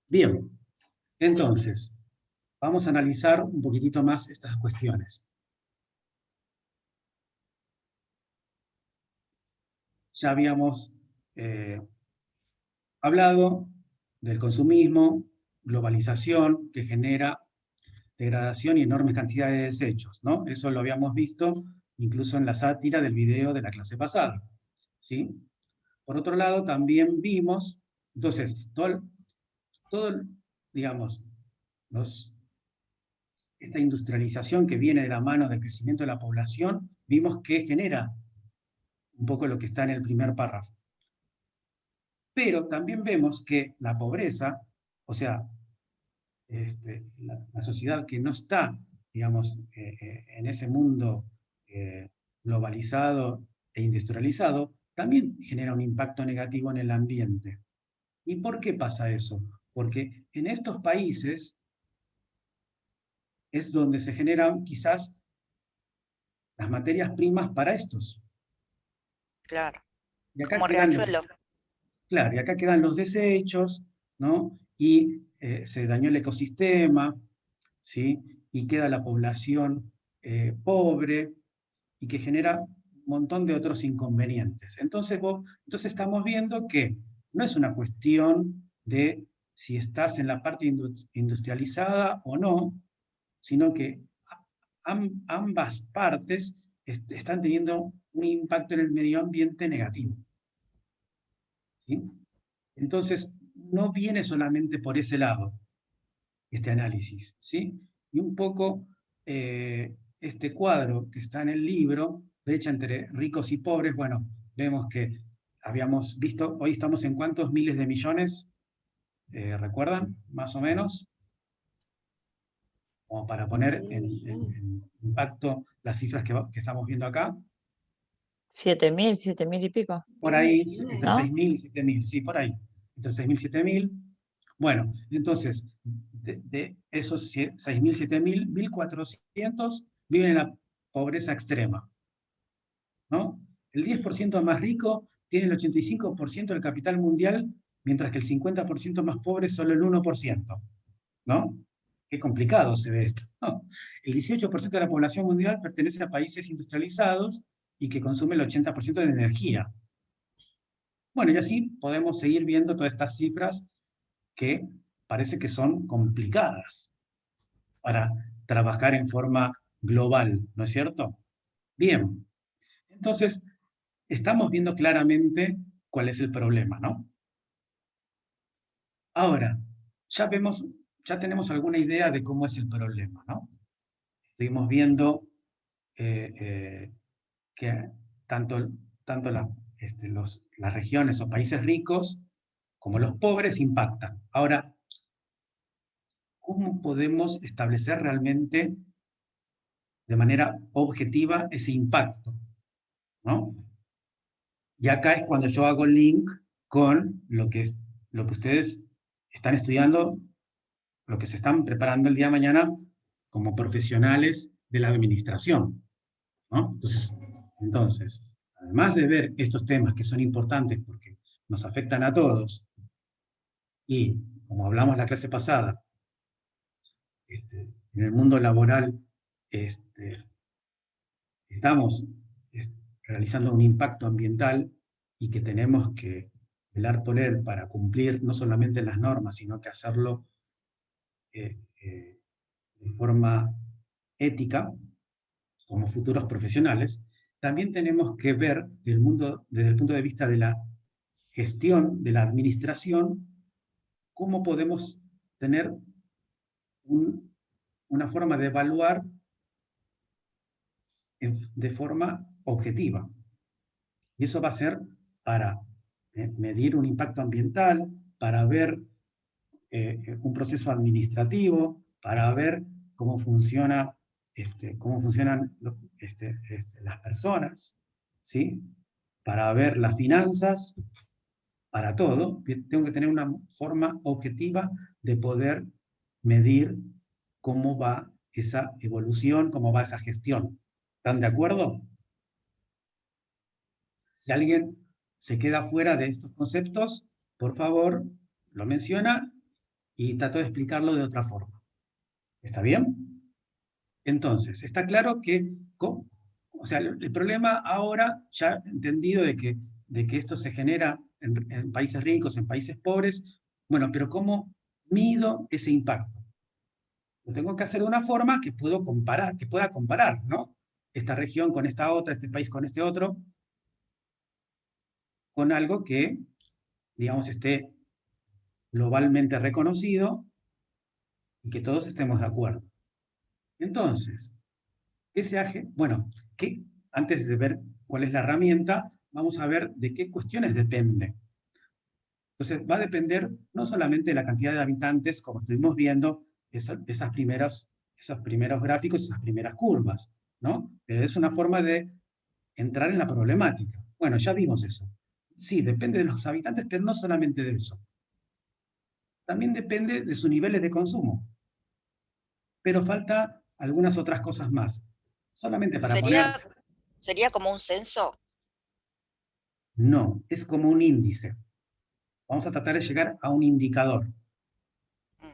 Bien, entonces, vamos a analizar un poquitito más estas cuestiones. Ya habíamos hablado del consumismo, globalización, que genera degradación y enormes cantidades de desechos, ¿no? Eso lo habíamos visto incluso en la sátira del video de la clase pasada, ¿sí? Por otro lado, también vimos, entonces, todo digamos, esta industrialización que viene de la mano del crecimiento de la población, vimos que genera un poco lo que está en el primer párrafo. Pero también vemos que la pobreza, o sea, la sociedad que no está, digamos, en ese mundo globalizado e industrializado, también genera un impacto negativo en el ambiente. ¿Y por qué pasa eso? Porque en estos países es donde se generan quizás las materias primas para estos. Claro, Y acá como quedan Riachuelo. claro, y acá quedan los desechos, ¿no? Y se dañó el ecosistema, ¿sí? Y queda la población pobre y que genera un montón de otros inconvenientes. Entonces estamos viendo que no es una cuestión de si estás en la parte industrializada o no, sino que ambas partes están teniendo un impacto en el medio ambiente negativo. ¿Sí? Entonces, no viene solamente por ese lado este análisis, ¿sí? Y un poco este cuadro que está en el libro, brecha entre ricos y pobres, bueno, vemos que habíamos visto, hoy estamos en cuántos miles de millones, ¿recuerdan? Más o menos, como para poner en impacto las cifras que estamos viendo acá. 7.000 y pico, Por ahí, entre ¿no? 6.000 y 7.000, sí, por ahí, entre 6.000 y 7.000. Bueno, entonces, de esos 6.000, 7.000, 1.400 viven en la pobreza extrema, ¿no? El 10% más rico tiene el 85% del capital mundial, mientras que el 50% más pobre solo el 1%, ¿no? Qué complicado se ve esto, ¿no? El 18% de la población mundial pertenece a países industrializados y que consume el 80% de energía. Bueno, y así podemos seguir viendo todas estas cifras que parece que son complicadas para trabajar en forma global, ¿no es cierto? Bien, entonces estamos viendo claramente cuál es el problema, ¿no? Ahora, ya tenemos alguna idea de cómo es el problema, ¿no? Estuvimos viendo que tanto las regiones o países ricos como los pobres impactan. Ahora, ¿cómo podemos establecer realmente de manera objetiva ese impacto? ¿No? Y acá es cuando yo hago el link con lo que ustedes están estudiando, lo que se están preparando el día de mañana como profesionales de la administración, ¿no? Entonces, además de ver estos temas que son importantes porque nos afectan a todos, y como hablamos la clase pasada, en el mundo laboral estamos realizando un impacto ambiental y que tenemos que velar por él para cumplir no solamente las normas, sino que hacerlo de forma ética como futuros profesionales, también tenemos que ver desde el punto de vista de la gestión, de la administración, cómo podemos tener una forma de evaluar de forma objetiva. Y eso va a ser para medir un impacto ambiental, para ver un proceso administrativo, para ver cómo funciona, cómo funcionan las personas, ¿sí? Para ver las finanzas, para todo. Tengo que tener una forma objetiva de poder medir cómo va esa evolución, cómo va esa gestión. ¿Están de acuerdo? Si alguien se queda fuera de estos conceptos, por favor, lo menciona y trato de explicarlo de otra forma. ¿Está bien? Entonces, está claro que, o sea, el problema ahora, ya entendido de que esto se genera en países ricos, en países pobres, bueno, pero ¿cómo mido ese impacto? Lo tengo que hacer de una forma que pueda comparar, ¿no? Esta región con esta otra, este país con este otro, con algo que, digamos, esté globalmente reconocido y que todos estemos de acuerdo. Entonces, ¿qué se hace? Bueno, antes de ver cuál es la herramienta, vamos a ver de qué cuestiones depende. Entonces, va a depender no solamente de la cantidad de habitantes, como estuvimos viendo, esos primeros gráficos, esas primeras curvas, ¿no? Es una forma de entrar en la problemática. Bueno, ya vimos eso. Sí, depende de los habitantes, pero no solamente de eso. También depende de sus niveles de consumo. Pero falta algunas otras cosas más. Solamente para poner, ¿Sería como un censo? no, es como un índice. Vamos a tratar de llegar a un indicador. Mm.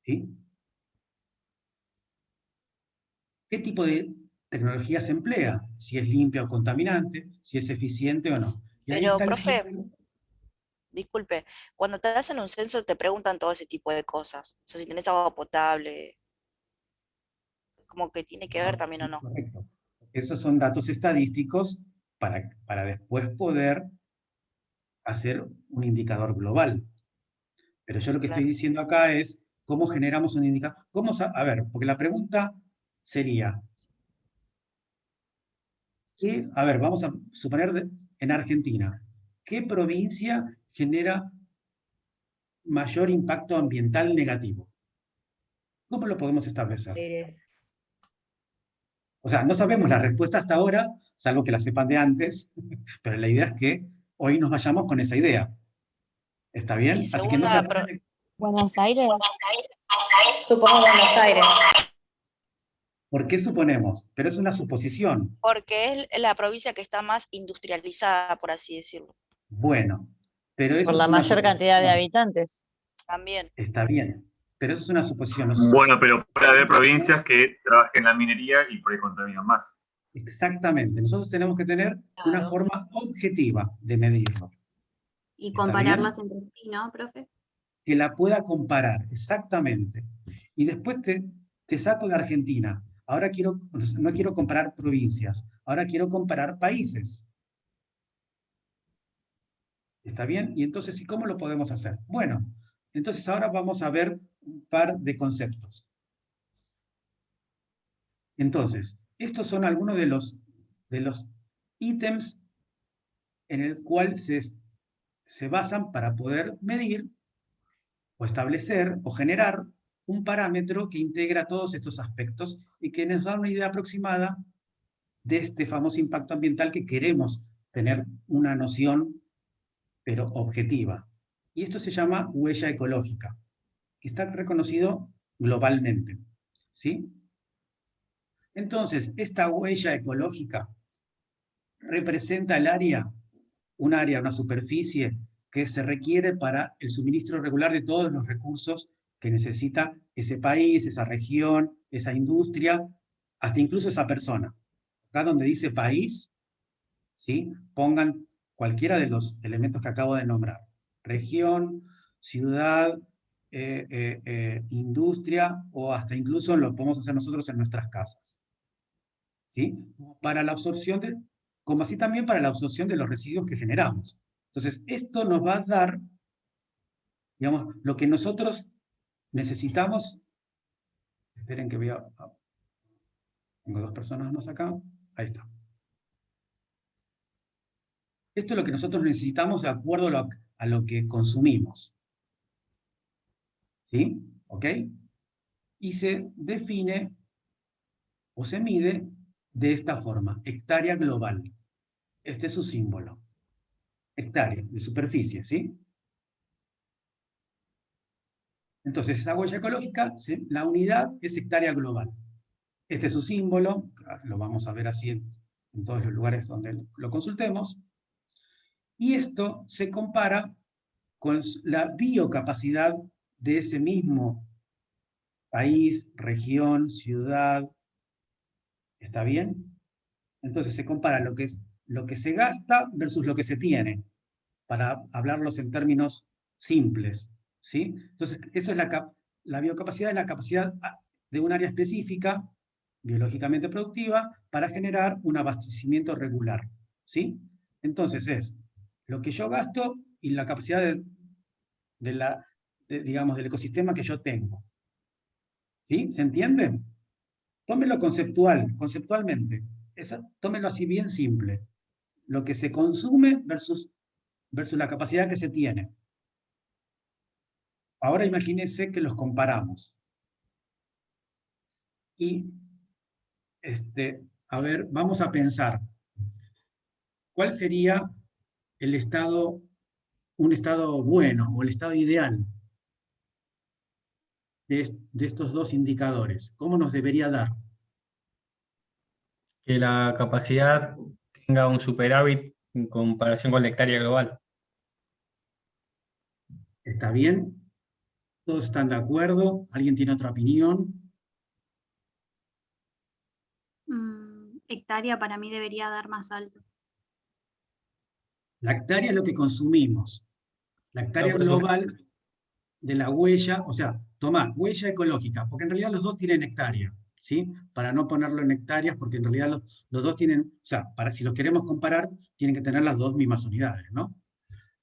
¿Sí? ¿Qué tipo de tecnología se emplea? Si es limpia o contaminante, si es eficiente o no. Y ahí Pero, está el profe, símbolo. disculpe, cuando te hacen un censo te preguntan todo ese tipo de cosas. O sea, si tenés agua potable, como que tiene que ver también o Sí, no. correcto. Esos son datos estadísticos para después poder hacer un indicador global. Pero yo lo que estoy Claro. diciendo acá es cómo generamos un indicador. A ver, porque la pregunta sería, a ver, vamos a suponer en Argentina, ¿qué provincia genera mayor impacto ambiental negativo? ¿Cómo lo podemos establecer? Eres. O sea, no sabemos la respuesta hasta ahora, salvo que la sepan de antes, pero la idea es que hoy nos vayamos con esa idea. ¿Está Y bien? Así que según no se la... afanen. Buenos Aires. Supongo Buenos Aires. ¿Por qué suponemos? Pero es una suposición. Porque es la provincia que está más industrializada, por así decirlo. Bueno, pero eso Por es la una mayor cantidad de suposición. habitantes. También. Está bien, pero eso es una suposición. Bueno, pero puede haber provincias que trabajen en la minería y por ahí contaminan más. Exactamente. Nosotros tenemos que tener una Claro. forma objetiva de medirlo. Y ¿Está bien? compararlas entre sí, ¿no, profe? Que la pueda comparar, exactamente. Y después te saco de Argentina. Ahora no quiero comparar provincias, ahora quiero comparar países. ¿Está bien? Y entonces, ¿y cómo lo podemos hacer? Bueno, entonces ahora vamos a ver un par de conceptos. Entonces, estos son algunos de los ítems en el cual se basan para poder medir o establecer o generar un parámetro que integra todos estos aspectos y que nos da una idea aproximada de este famoso impacto ambiental que queremos tener una noción, pero objetiva. Y esto se llama huella ecológica, que está reconocido globalmente. ¿Sí? Entonces, esta huella ecológica representa un área, una superficie que se requiere para el suministro regular de todos los recursos que necesita ese país, esa región, esa industria, hasta incluso esa persona. Acá donde dice país, ¿sí? Pongan cualquiera de los elementos que acabo de nombrar. Región, ciudad, industria, o hasta incluso lo podemos hacer nosotros en nuestras casas. ¿Sí? Para la absorción como así también para la absorción de los residuos que generamos. Entonces, esto nos va a dar, digamos, lo que nosotros necesitamos. Esperen que tengo dos personas más acá. Ahí está. Esto es lo que nosotros necesitamos de acuerdo a lo que consumimos. ¿Sí? ¿Ok? Y se define o se mide de esta forma, hectárea global. Este es su símbolo. Hectárea de superficie, ¿sí? Entonces, esa huella ecológica, la unidad es hectárea global. Este es su símbolo, lo vamos a ver así en todos los lugares donde lo consultemos. Y esto se compara con la biocapacidad de ese mismo país, región, ciudad. ¿Está bien? Entonces se compara lo que se gasta versus lo que se tiene, para hablarlos en términos simples, ¿sí? Entonces, eso es la biocapacidad, es la capacidad de un área específica, biológicamente productiva, para generar un abastecimiento regular, ¿sí? Entonces es lo que yo gasto y la capacidad digamos, del ecosistema que yo tengo, ¿sí? ¿Se entiende? Tómenlo conceptualmente. Tómenlo así bien simple. Lo que se consume versus la capacidad que se tiene. Ahora imagínense que los comparamos. Y, a ver, vamos a pensar, ¿cuál sería un estado bueno o el estado ideal de estos dos indicadores? ¿Cómo nos debería dar? Que la capacidad tenga un superávit en comparación con la hectárea global. ¿Está bien? ¿Todos están de acuerdo? ¿Alguien tiene otra opinión? Hectárea para mí debería dar más alto. La hectárea es lo que consumimos. La hectárea por eso- global de la huella, o sea, tomá, huella ecológica, porque en realidad los dos tienen hectárea, ¿sí? Para no ponerlo en hectáreas, porque en realidad los dos tienen, o sea, si los queremos comparar, tienen que tener las dos mismas unidades, ¿no?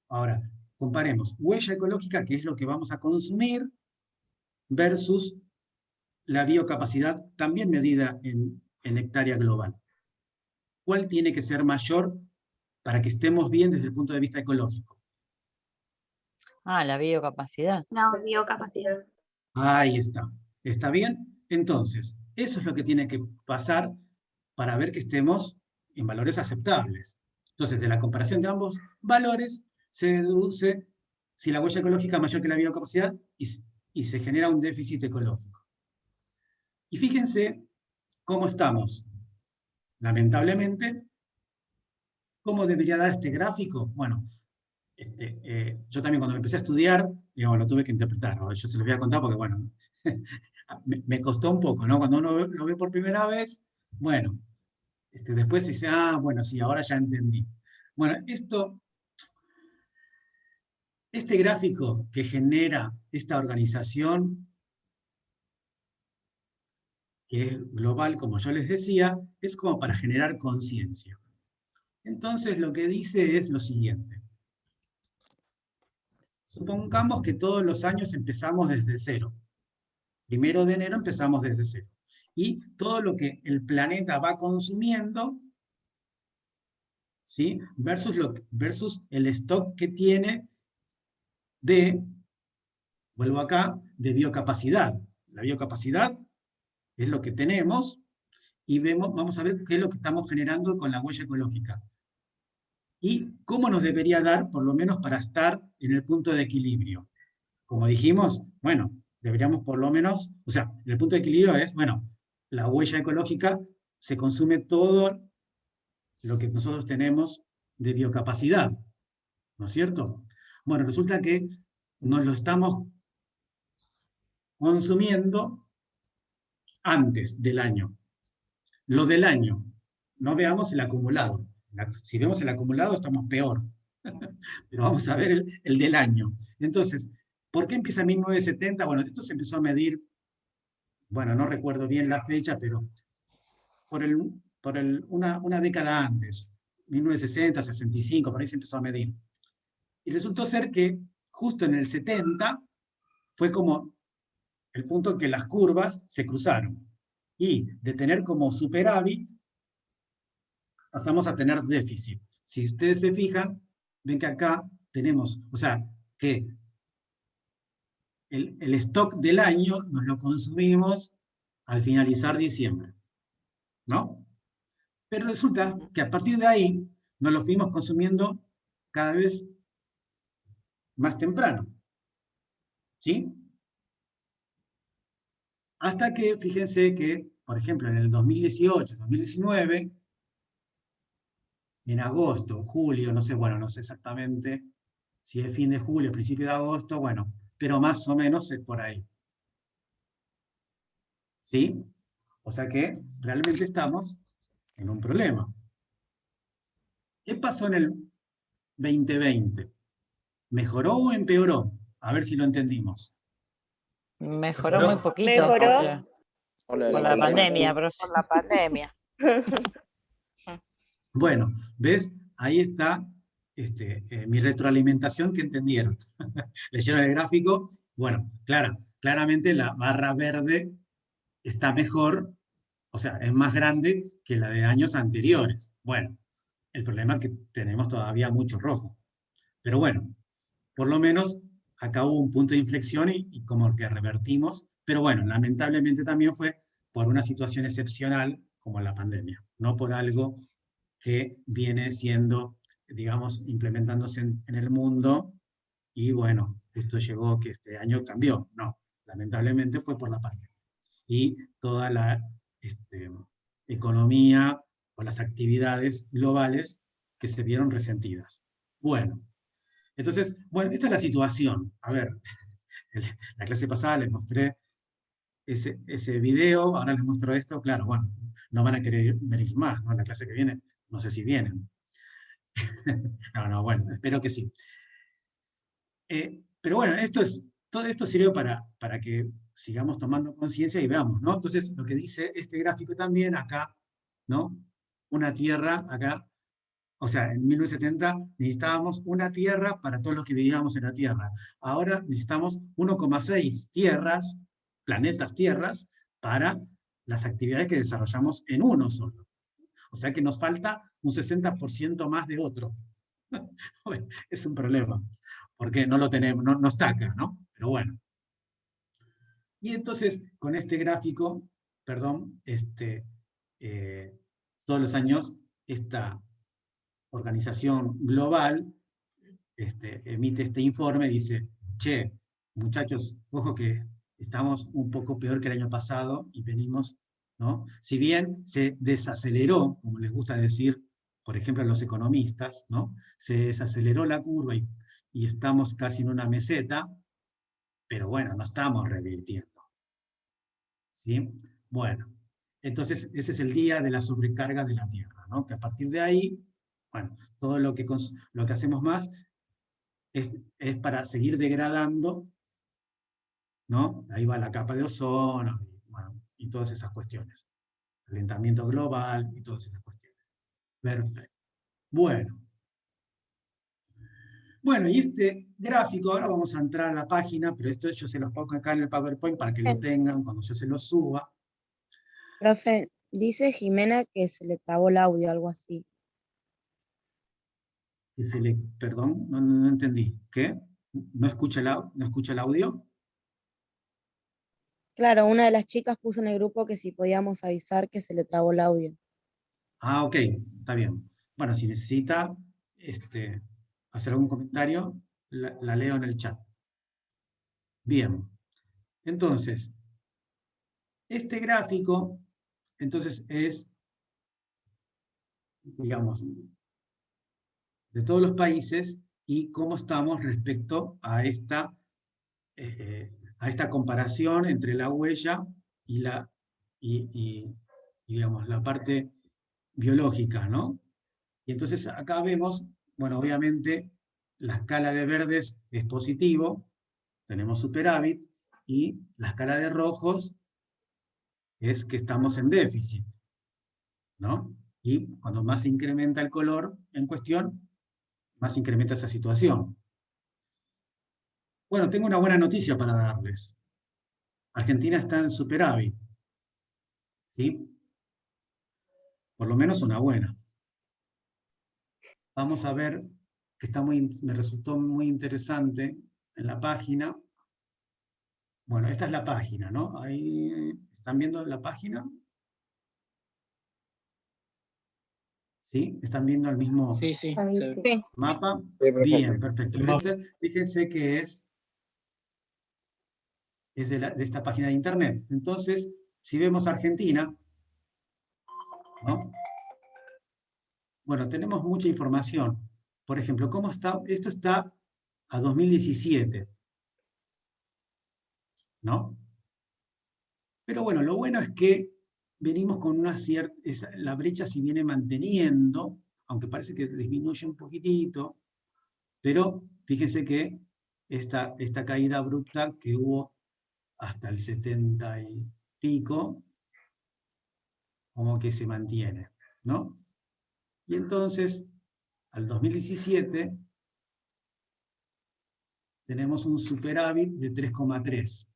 Ahora, comparemos huella ecológica, que es lo que vamos a consumir, versus la biocapacidad, también medida en hectárea global. ¿Cuál tiene que ser mayor para que estemos bien desde el punto de vista ecológico? La biocapacidad. La biocapacidad. Ahí está. ¿Está bien? Entonces, eso es lo que tiene que pasar para ver que estemos en valores aceptables. Entonces, de la comparación de ambos valores, se deduce si la huella ecológica es mayor que la biocapacidad y se genera un déficit ecológico. Y fíjense cómo estamos. Lamentablemente, ¿cómo debería dar este gráfico? Bueno, yo también cuando empecé a estudiar, digamos, lo tuve que interpretar, ¿no? Yo se los voy a contar porque, bueno, me costó un poco, ¿no? Cuando uno lo ve por primera vez, bueno, después se dice, bueno, sí, ahora ya entendí. Bueno, este gráfico que genera esta organización, que es global, como yo les decía, es como para generar conciencia. Entonces, lo que dice es lo siguiente. Supongamos que todos los años empezamos desde cero. 1 de enero empezamos desde cero. Y todo lo que el planeta va consumiendo, ¿sí? Versus el stock que tiene vuelvo acá, de biocapacidad. La biocapacidad es lo que tenemos y vamos a ver qué es lo que estamos generando con la huella ecológica. Y cómo nos debería dar, por lo menos para estar en el punto de equilibrio. Como dijimos, bueno, deberíamos por lo menos, o sea, el punto de equilibrio es, bueno, la huella ecológica se consume todo lo que nosotros tenemos de biocapacidad, ¿no es cierto? Bueno, resulta que nos lo estamos consumiendo antes del año. Lo del año, no veamos el acumulado. Si vemos el acumulado estamos peor, pero vamos a ver el del año. Entonces, ¿por qué empieza en 1970? Bueno, esto se empezó a medir, bueno, no recuerdo bien la fecha, pero una década antes, 1960, 65, por ahí se empezó a medir. Y resultó ser que justo en el 70 fue como el punto en que las curvas se cruzaron. Y de tener como superávit, pasamos a tener déficit. Si ustedes se fijan, ven que acá tenemos, o sea, que el stock del año nos lo consumimos al finalizar diciembre, ¿no? Pero resulta que a partir de ahí nos lo fuimos consumiendo cada vez más temprano, ¿sí? Hasta que, fíjense que, por ejemplo, en el 2018, 2019, en agosto, julio, no sé, bueno, no sé exactamente si es fin de julio, principio de agosto, bueno, pero más o menos es por ahí. ¿Sí? O sea que realmente estamos en un problema. ¿Qué pasó en el 2020? ¿Mejoró o empeoró? A ver si lo entendimos. Mejoró muy poquito. Mejoró. Por la pandemia, profe. Por la pandemia. Bueno, ¿ves? Ahí está mi retroalimentación que entendieron. ¿Leyeron el gráfico? Bueno, claramente la barra verde está mejor, o sea, es más grande que la de años anteriores. Bueno, el problema es que tenemos todavía mucho rojo. Pero bueno, por lo menos acá hubo un punto de inflexión y como que revertimos. Pero bueno, lamentablemente también fue por una situación excepcional como la pandemia, no por algo que viene siendo, digamos, implementándose en el mundo y bueno, esto llegó que este año cambió. No, lamentablemente fue por la pandemia. Y toda la economía o las actividades globales que se vieron resentidas. Bueno, entonces, bueno, esta es la situación. A ver, la clase pasada les mostré ese video, ahora les muestro esto, claro, bueno, no van a querer venir más, ¿no? La clase que viene, no sé si vienen. No, bueno, espero que sí. Pero bueno, todo esto sirve para que sigamos tomando conciencia y veamos, ¿no? Entonces, lo que dice este gráfico también acá, ¿no? Una tierra acá, o sea, en 1970 necesitábamos una tierra para todos los que vivíamos en la Tierra. Ahora necesitamos 1,6 tierras, planetas tierras, para las actividades que desarrollamos en uno solo. O sea que nos falta un 60% más de otro. Es un problema, porque no lo tenemos, no está acá, ¿no? Pero bueno. Y entonces, con este gráfico, perdón, todos los años, esta organización global emite este informe, dice, che, muchachos, ojo que estamos un poco peor que el año pasado y venimos, ¿no? Si bien se desaceleró, como les gusta decir, por ejemplo, a los economistas, ¿no? Se desaceleró la curva y estamos casi en una meseta, pero bueno, no estamos revirtiendo. ¿Sí? Bueno, entonces ese es el día de la sobrecarga de la Tierra, ¿no? Que a partir de ahí, bueno, todo lo que hacemos más es para seguir degradando, ¿no? Ahí va la capa de ozono, bueno, y todas esas cuestiones. Calentamiento global y todas esas cuestiones. Perfecto. Bueno. Bueno, y este gráfico, ahora vamos a entrar a la página, pero esto yo se los pongo acá en el PowerPoint para que lo tengan cuando yo se los suba. Profe, dice Jimena que se le trabó el audio, algo así. Perdón, no entendí. ¿Qué? ¿No escucha el audio? Claro, una de las chicas puso en el grupo que si podíamos avisar que se le trabó el audio. Ah, ok, está bien. Bueno, si necesita hacer algún comentario, la leo en el chat. Bien. Entonces, este gráfico, entonces es, digamos, de todos los países y cómo estamos respecto a esta comparación entre la huella y digamos, la parte biológica, ¿no? Y entonces acá vemos, bueno, obviamente la escala de verdes es positivo, tenemos superávit, y la escala de rojos es que estamos en déficit, ¿no? Y cuando más se incrementa el color en cuestión, más incrementa esa situación. Bueno, tengo una buena noticia para darles. Argentina está en superávit, ¿sí? Por lo menos una buena. Vamos a ver, que me resultó muy interesante en la página. Bueno, esta es la página, ¿no? Ahí, ¿están viendo la página? ¿Sí? ¿Están viendo el mismo mapa? Bien, perfecto. Pero fíjense que es de esta página de internet. Entonces, si vemos Argentina, ¿no? Bueno, tenemos mucha información. Por ejemplo, ¿cómo está? Esto está a 2017. ¿no? Pero bueno, lo bueno es que venimos con una cierta, la brecha se viene manteniendo, aunque parece que disminuye un poquitito, pero fíjense que esta caída abrupta que hubo hasta el 70 y pico, como que se mantiene, ¿no? Y entonces, al 2017, tenemos un superávit de 3,3.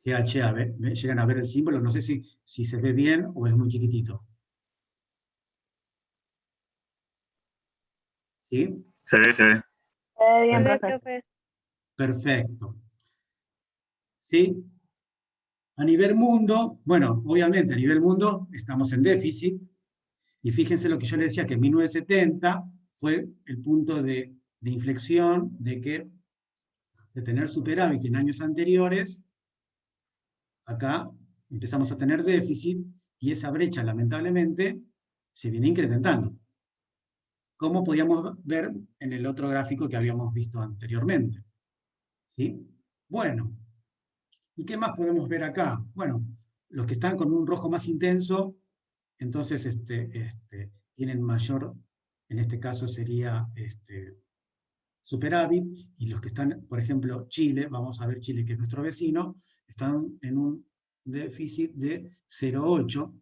GHA, ¿llegan a ver el símbolo? No sé si se ve bien o es muy chiquitito. ¿Sí? Se ve, se ve. Bien, Sí, profe. profe. Perfecto. ¿Sí? A nivel mundo, bueno, obviamente a nivel mundo estamos en déficit, y fíjense lo que yo les decía, que en 1970 fue el punto de inflexión de tener superávit en años anteriores. Acá empezamos a tener déficit, y esa brecha, lamentablemente, se viene incrementando, como podíamos ver en el otro gráfico que habíamos visto anteriormente. ¿Sí? Bueno, ¿y qué más podemos ver acá? Bueno, los que están con un rojo más intenso, entonces tienen mayor, en este caso sería superávit, y los que están, por ejemplo, Chile, vamos a ver Chile, que es nuestro vecino, están en un déficit de 0,8,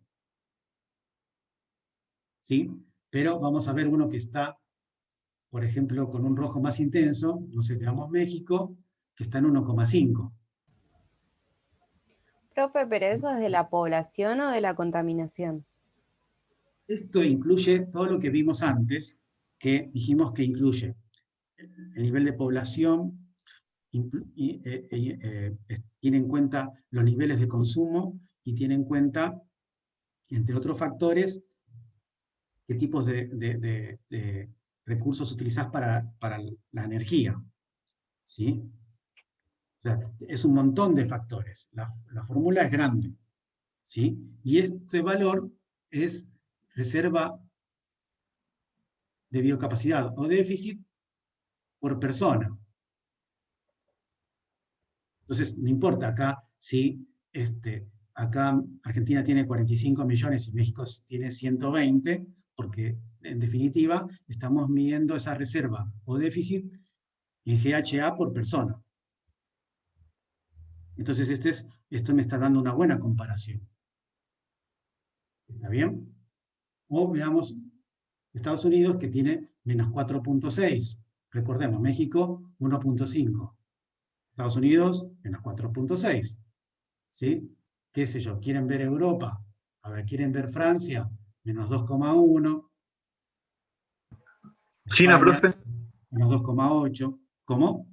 ¿sí? Pero vamos a ver uno que está, por ejemplo, con un rojo más intenso, no sé, veamos México, que está en 1,5. Profe, ¿pero eso es de la población o de la contaminación? Esto incluye todo lo que vimos antes, que dijimos que incluye el nivel de población, tiene en cuenta los niveles de consumo y tiene en cuenta, entre otros factores, qué tipos de recursos utilizás para la energía. ¿Sí? O sea, es un montón de factores. La fórmula es grande. ¿Sí? Y este valor es reserva de biocapacidad o déficit por persona. Entonces, no importa acá si acá Argentina tiene 45 millones y México tiene 120, porque en definitiva estamos midiendo esa reserva o déficit en GHA por persona. Entonces, esto me está dando una buena comparación. ¿Está bien? O veamos Estados Unidos, que tiene menos 4,6. Recordemos, México 1,5. Estados Unidos menos 4,6. ¿Sí? ¿Qué sé yo? ¿Quieren ver Europa? A ver, ¿quieren ver Francia? Menos 2,1. China, España, profe. menos 2,8. ¿Cómo?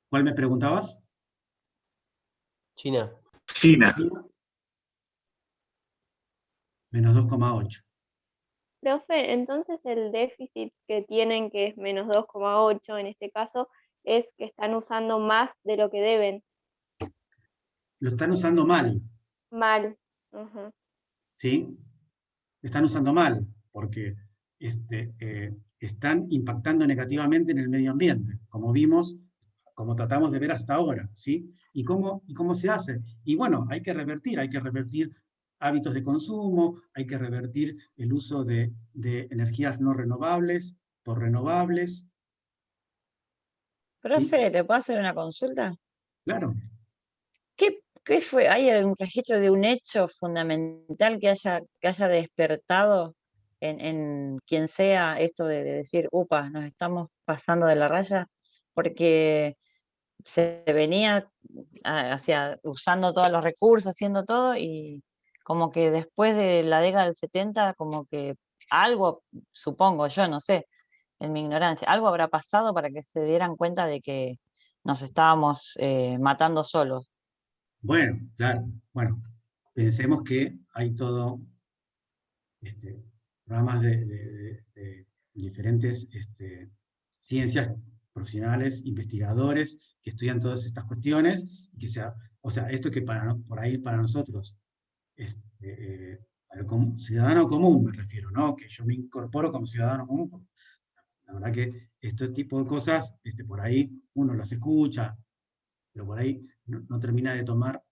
¿Cuál me preguntabas? China. China. Menos 2,8. Profe, entonces el déficit que tienen, que es menos 2,8 en este caso, es que están usando más de lo que deben. Lo están usando mal, Mal. Ujú. ¿sí? Están usando mal, porque están impactando negativamente en el medio ambiente, como vimos, como tratamos de ver hasta ahora, ¿sí? ¿Y cómo se hace? Y bueno, hay que revertir hábitos de consumo, hay que revertir el uso de energías no renovables por renovables. ¿Sí? Profe, ¿le puedo hacer una consulta? Claro. ¿Qué fue? ¿Hay un registro de un hecho fundamental que haya despertado en quien sea esto de decir, upa, nos estamos pasando de la raya? Porque se venía usando todos los recursos, haciendo todo, y como que después de la década del 70, como que algo, supongo yo, no sé, en mi ignorancia, algo habrá pasado para que se dieran cuenta de que nos estábamos matando solos. Bueno, claro. Bueno, pensemos que hay todo ramas de diferentes ciencias profesionales, investigadores, que estudian todas estas cuestiones, y que o sea, esto que por ahí para nosotros, para el ciudadano común me refiero, ¿no? Que yo me incorporo como ciudadano común, La verdad que este tipo de cosas, por ahí uno las escucha, pero por ahí no termina de tomar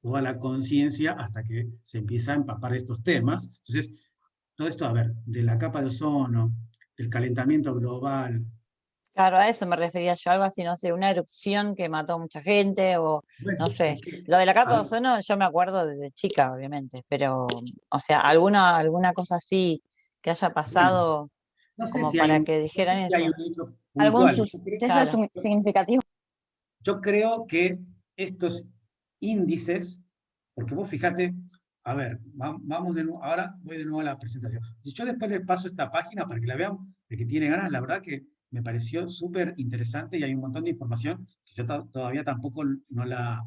toda la conciencia hasta que se empieza a empapar de estos temas. Entonces, todo esto, a ver, de la capa de ozono, del calentamiento global. Claro, a eso me refería yo, algo así, no sé, una erupción que mató a mucha gente, o Bueno, no sé. es que, Lo de la capa a de ver, ozono yo me acuerdo desde chica, obviamente, pero, o sea, alguna cosa así que haya bueno, pasado no sé como si hay para un, que no sé dijeran si hay eso. un hecho ¿Algún puntual. Claro. significativo? Yo creo que estos índices, porque vos fíjate, a ver, vamos de nuevo, ahora voy de nuevo a la presentación. Si yo después les paso esta página para que la vean, el que tiene ganas, la verdad que me pareció súper interesante y hay un montón de información que yo todavía tampoco no la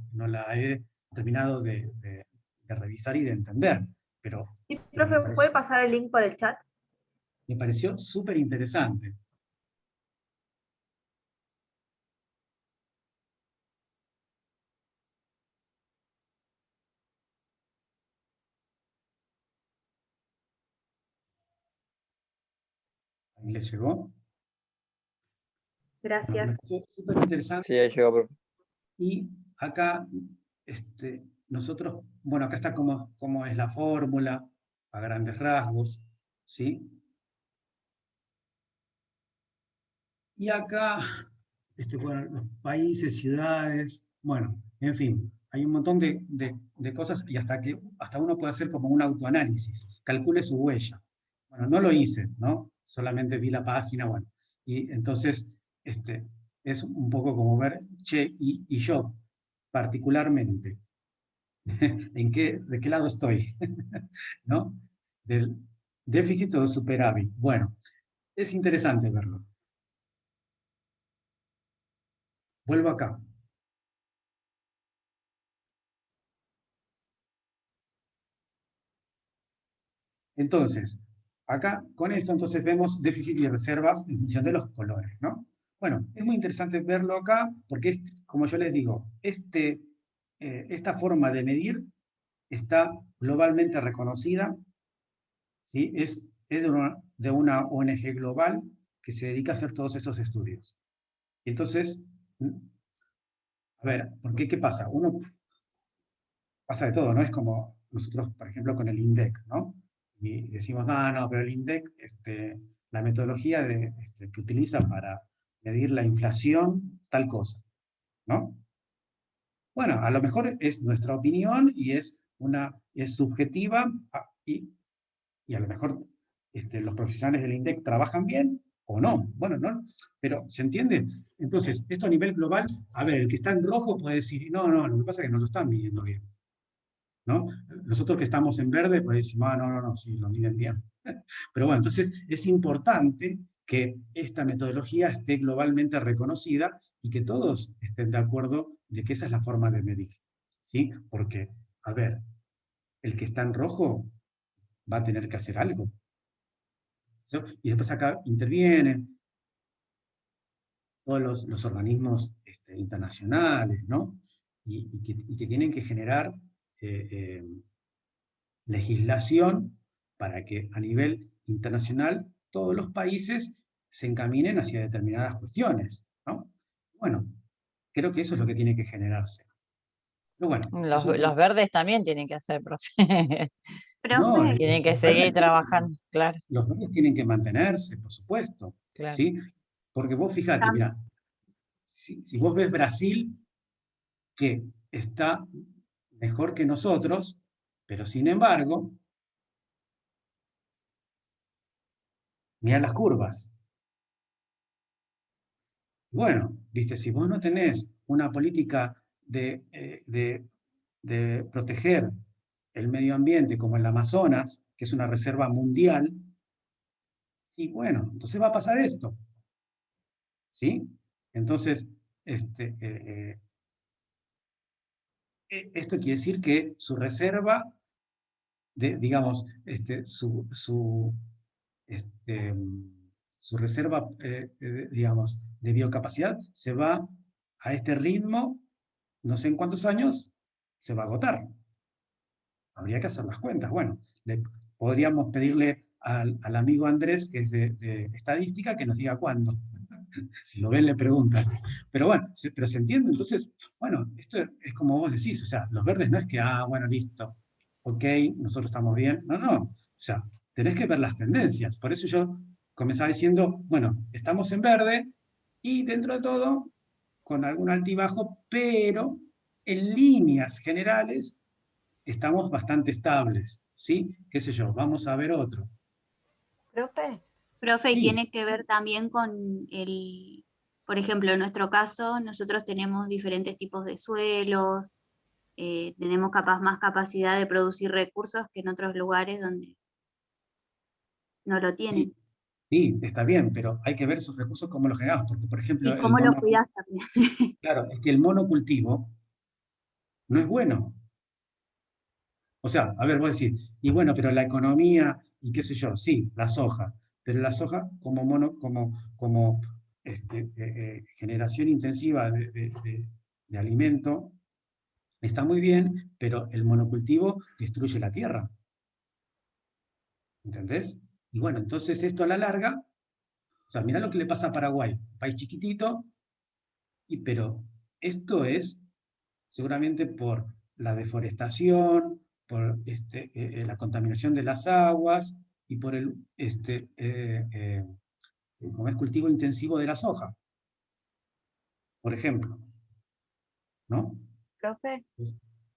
he terminado de revisar y de entender, pero Sí, me profe, ¿puede pareció, pasar el link por el chat? me pareció súper interesante. Ahí les llegó. Bueno, me Gracias. pareció súper interesante. Sí, ahí llegó, profe. Y acá, nosotros, bueno, acá está cómo es la fórmula, a grandes rasgos, ¿sí? Y acá, bueno, los países, ciudades, bueno, en fin, hay un montón de cosas y hasta uno puede hacer como un autoanálisis, calcule su huella. Bueno, no lo hice, ¿no? Solamente vi la página, bueno. Y entonces, es un poco como ver, che, y yo, particularmente, ¿de qué lado estoy? ¿No? ¿Del déficit o del superávit? Bueno, es interesante verlo. Vuelvo acá. Entonces, acá con esto entonces vemos déficit y reservas en función de los colores, ¿no? Bueno, es muy interesante verlo acá porque, como yo les digo, esta forma de medir está globalmente reconocida, ¿sí? Es de una ONG global que se dedica a hacer todos esos estudios. Entonces, a ver, ¿por qué? ¿Qué pasa? Uno pasa de todo, ¿no? Es como nosotros, por ejemplo, con el INDEC, ¿no? Y decimos, no, pero el INDEC, la metodología que utiliza para medir la inflación, tal cosa, ¿no? Bueno, a lo mejor es nuestra opinión y es subjetiva y a lo mejor los profesionales del INDEC trabajan bien o no. Bueno, no, pero ¿se entiende? Entonces, esto a nivel global, a ver, el que está en rojo puede decir, no, lo que pasa es que no lo están midiendo bien, ¿no? Nosotros que estamos en verde, pues decimos, no, sí, lo miden bien. Pero bueno, entonces es importante que esta metodología esté globalmente reconocida y que todos estén de acuerdo de que esa es la forma de medir, ¿sí? Porque, a ver, el que está en rojo va a tener que hacer algo, ¿sí? Y después acá intervienen todos los organismos internacionales, ¿no? Y que tienen que generar legislación para que a nivel internacional todos los países se encaminen hacia determinadas cuestiones, ¿no? Bueno, creo que eso es lo que tiene que generarse. Pero bueno, es un Los poco... verdes también tienen que hacer, profe. No, Profe, Tienen que los verdes seguir trabajando, claro, tienen que mantenerse, por supuesto, claro. ¿sí? Porque vos fijate, tam- mira, si vos ves Brasil, que está mejor que nosotros, pero sin embargo, mira las curvas. Bueno, viste, si vos no tenés una política de proteger el medio ambiente como el Amazonas, que es una reserva mundial, y bueno, entonces va a pasar esto, ¿sí? Entonces, esto quiere decir que su reserva, digamos, este, su reserva, digamos, de biocapacidad se va a este ritmo, no sé en cuántos años, se va a agotar. Habría que hacer las cuentas. Bueno, podríamos pedirle al amigo Andrés, que es de estadística, que nos diga cuándo. Si lo ven, le preguntan. Pero bueno, pero se entiende. Entonces, bueno, esto es como vos decís, o sea, los verdes no es que, bueno, listo, ok, nosotros estamos bien. No, no. O sea, tenés que ver las tendencias. Por eso yo comenzaba diciendo, bueno, estamos en verde y dentro de todo, con algún altibajo, pero en líneas generales estamos bastante estables, ¿sí? ¿Qué sé yo? Vamos a ver otro. Profe, Profe, y Sí. tiene que ver también con por ejemplo, en nuestro caso, nosotros tenemos diferentes tipos de suelos, tenemos más capacidad de producir recursos que en otros lugares donde no lo tienen. Sí, está bien, pero hay que ver esos recursos cómo los generamos, porque por ejemplo, Y cómo los cuidás también. claro, es que el monocultivo no es bueno. O sea, a ver, vos decís, y bueno, pero la economía, y qué sé yo, sí, la soja, pero la soja como generación intensiva de alimento está muy bien, pero el monocultivo destruye la tierra. ¿Entendés? Y bueno, entonces esto a la larga, o sea, mirá lo que le pasa a Paraguay, país chiquitito, pero esto es seguramente por la deforestación, por la contaminación de las aguas y por el como es cultivo intensivo de la soja, por ejemplo. ¿No? profe,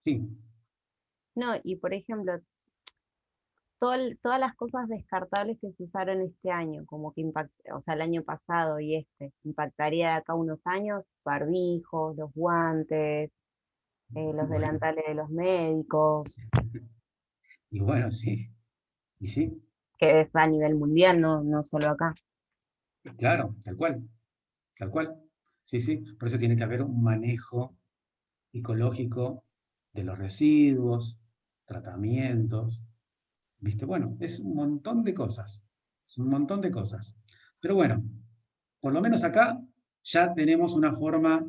Sí. no, y por ejemplo, todas las cosas descartables que se usaron este año, como que o sea, el año pasado y impactaría de acá unos años, barbijos, los guantes, los Bueno, delantales de los médicos, y bueno, sí. Y sí, que es a nivel mundial, no solo acá. claro, tal cual. Tal cual. Sí, sí. Por eso tiene que haber un manejo ecológico de los residuos, tratamientos, ¿viste? Bueno, es un montón de cosas, es un montón de cosas. Pero bueno, por lo menos acá ya tenemos una forma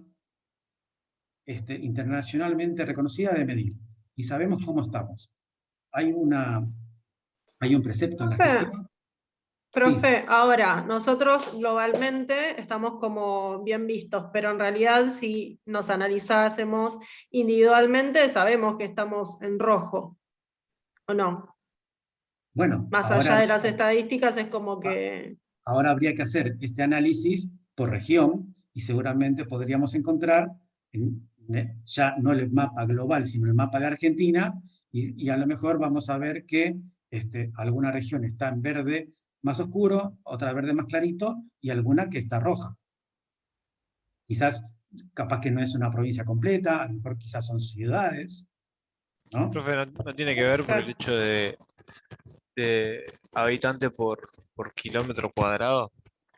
internacionalmente reconocida de medir y sabemos cómo estamos. Hay un precepto en la Profe, gestión. profe, ahora, nosotros globalmente estamos como bien vistos, pero en realidad si nos analizásemos individualmente sabemos que estamos en rojo, ¿o no? Bueno, Más allá de las estadísticas es como que... ahora habría que hacer este análisis por región y seguramente podríamos encontrar ya no el mapa global, sino el mapa de Argentina, y a lo mejor vamos a ver que alguna región está en verde más oscuro, otra verde más clarito, y alguna que está roja. Quizás, capaz que no es una provincia completa, a lo mejor quizás son ciudades, ¿no? Profe, ¿no tiene que ver por el hecho de habitante por kilómetro cuadrado?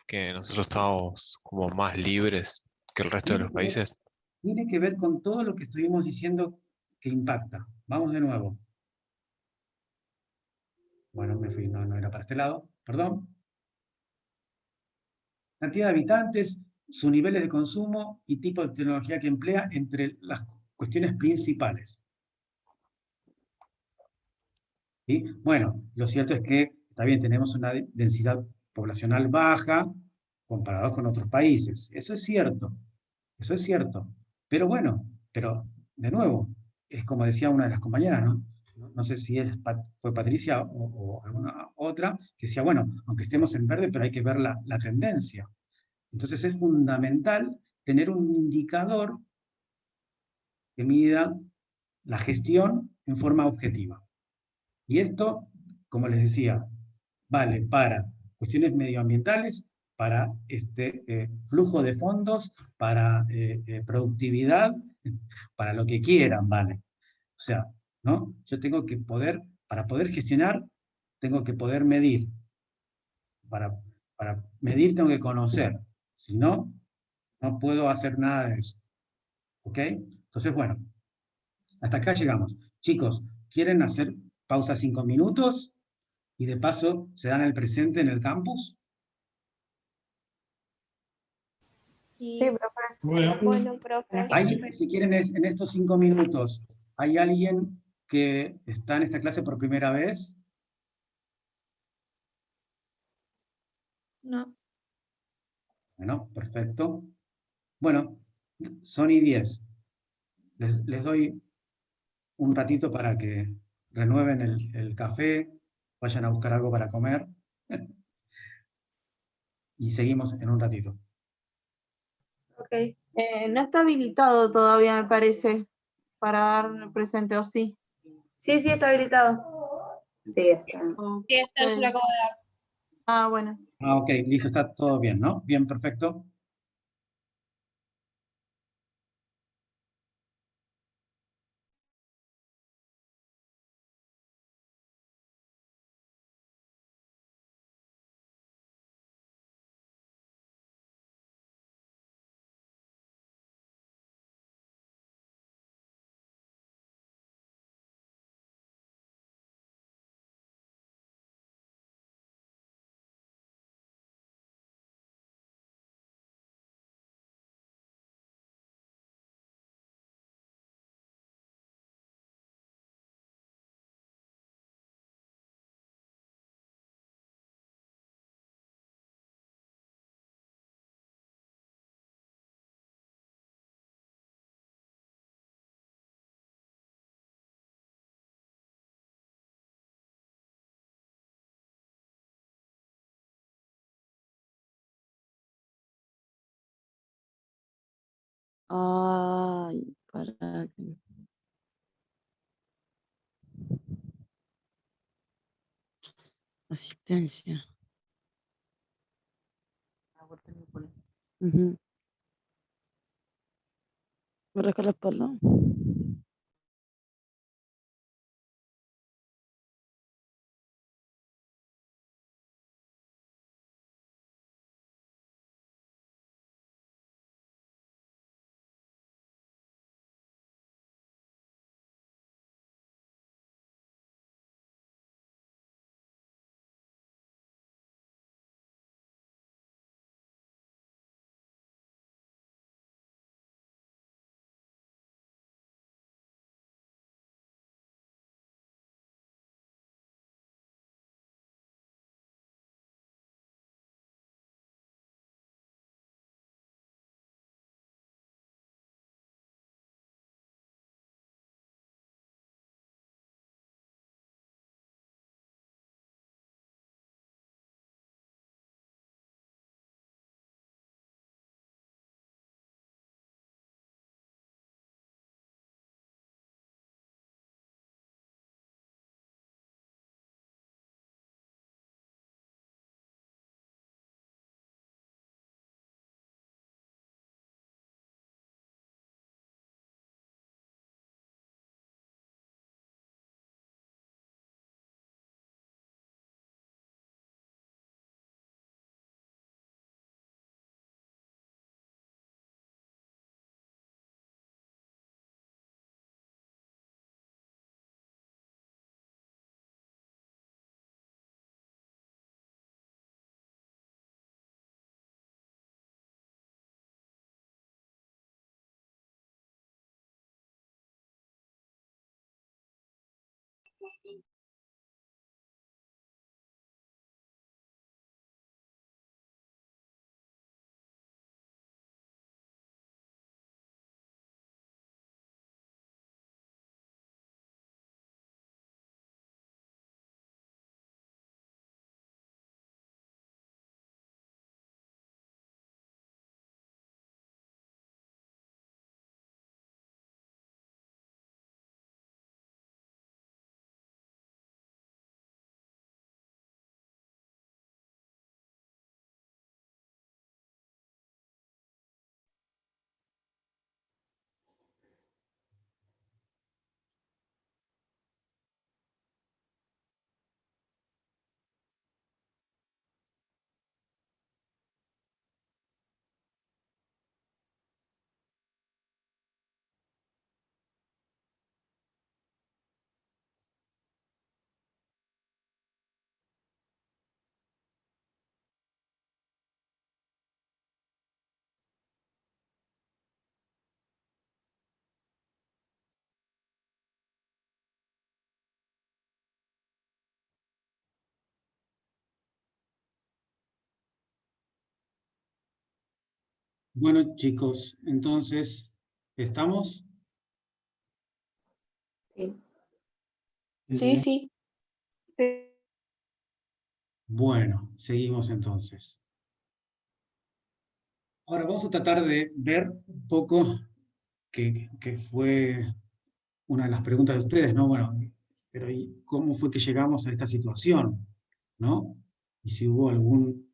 Que nosotros estamos como más libres que el resto de los países. Tiene que ver con todo lo que estuvimos diciendo que impacta. Vamos de nuevo. Bueno, me fui, no era para este lado, perdón. Cantidad de habitantes, sus niveles de consumo y tipo de tecnología que emplea entre las cuestiones principales. ¿Sí? Bueno, lo cierto es que también tenemos una densidad poblacional baja comparado con otros países. Eso es cierto. Eso es cierto. Pero bueno, de nuevo, es como decía una de las compañeras, ¿no? No sé si fue Patricia o alguna otra, que decía, bueno, aunque estemos en verde, pero hay que ver la tendencia. Entonces es fundamental tener un indicador que mida la gestión en forma objetiva. Y esto, como les decía, vale para cuestiones medioambientales, para flujo de fondos, para productividad, para lo que quieran, vale. O sea, ¿no? Yo tengo que para poder gestionar, tengo que poder medir. Para medir tengo que conocer. Si no, no puedo hacer nada de eso. ¿Ok? Entonces, bueno, hasta acá llegamos. Chicos, ¿quieren hacer pausa 5 minutos? Y de paso, ¿se dan el presente en el campus? Sí, profe. bueno, profe. Si quieren, en estos 5 minutos, ¿hay alguien que está en esta clase por primera vez? No. Bueno, perfecto. Bueno, son y 10. Les doy un ratito para que renueven el café, vayan a buscar algo para comer y seguimos en un ratito. Ok. No está habilitado todavía, me parece, para dar presente, ¿o sí? Sí, sí, está habilitado. Sí, está. Ok. Sí, está, yo lo acabo de dar. Ah, bueno. Ah, ok, listo, está todo bien, ¿no? Bien, perfecto. Ay, para que... Asistencia. Ujú. ¿Me rasca la espalda? Bueno, chicos, entonces, ¿estamos? Sí. Sí, sí. Bueno, seguimos entonces. Ahora vamos a tratar de ver un poco que fue una de las preguntas de ustedes, ¿no? Bueno, pero ¿y cómo fue que llegamos a esta situación? ¿No? Y si hubo algún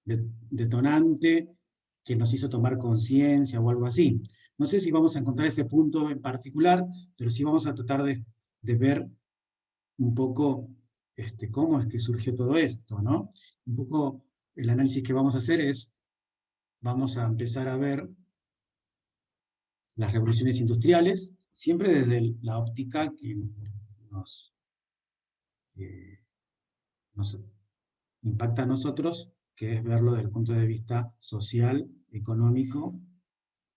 detonante que nos hizo tomar conciencia o algo así. No sé si vamos a encontrar ese punto en particular, pero sí vamos a tratar de ver un poco cómo es que surgió todo esto, ¿no? Un poco el análisis que vamos a hacer es, vamos a empezar a ver las revoluciones industriales, siempre desde la óptica que eh, nos impacta a nosotros, que es verlo desde el punto de vista social, económico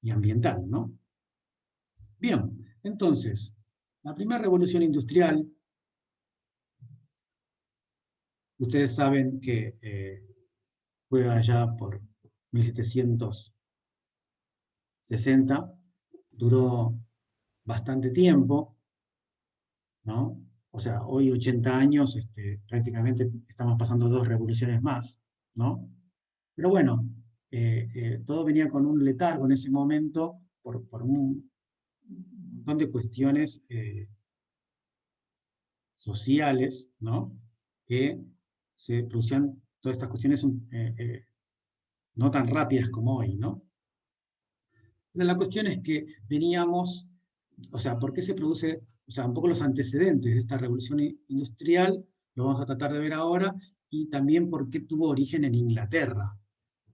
y ambiental, ¿no? Bien, entonces, la primera revolución industrial, ustedes saben que fue allá por 1760, duró bastante tiempo, ¿no? O sea, hoy 80 años, prácticamente estamos pasando 2 revoluciones más, ¿no? Pero bueno, todo venía con un letargo en ese momento por un montón de cuestiones sociales, ¿no? Que se producían todas estas cuestiones no tan rápidas como hoy, ¿no? Pero la cuestión es que veníamos, o sea, ¿por qué se produce, o sea, un poco los antecedentes de esta revolución industrial, lo vamos a tratar de ver ahora, y también por qué tuvo origen en Inglaterra,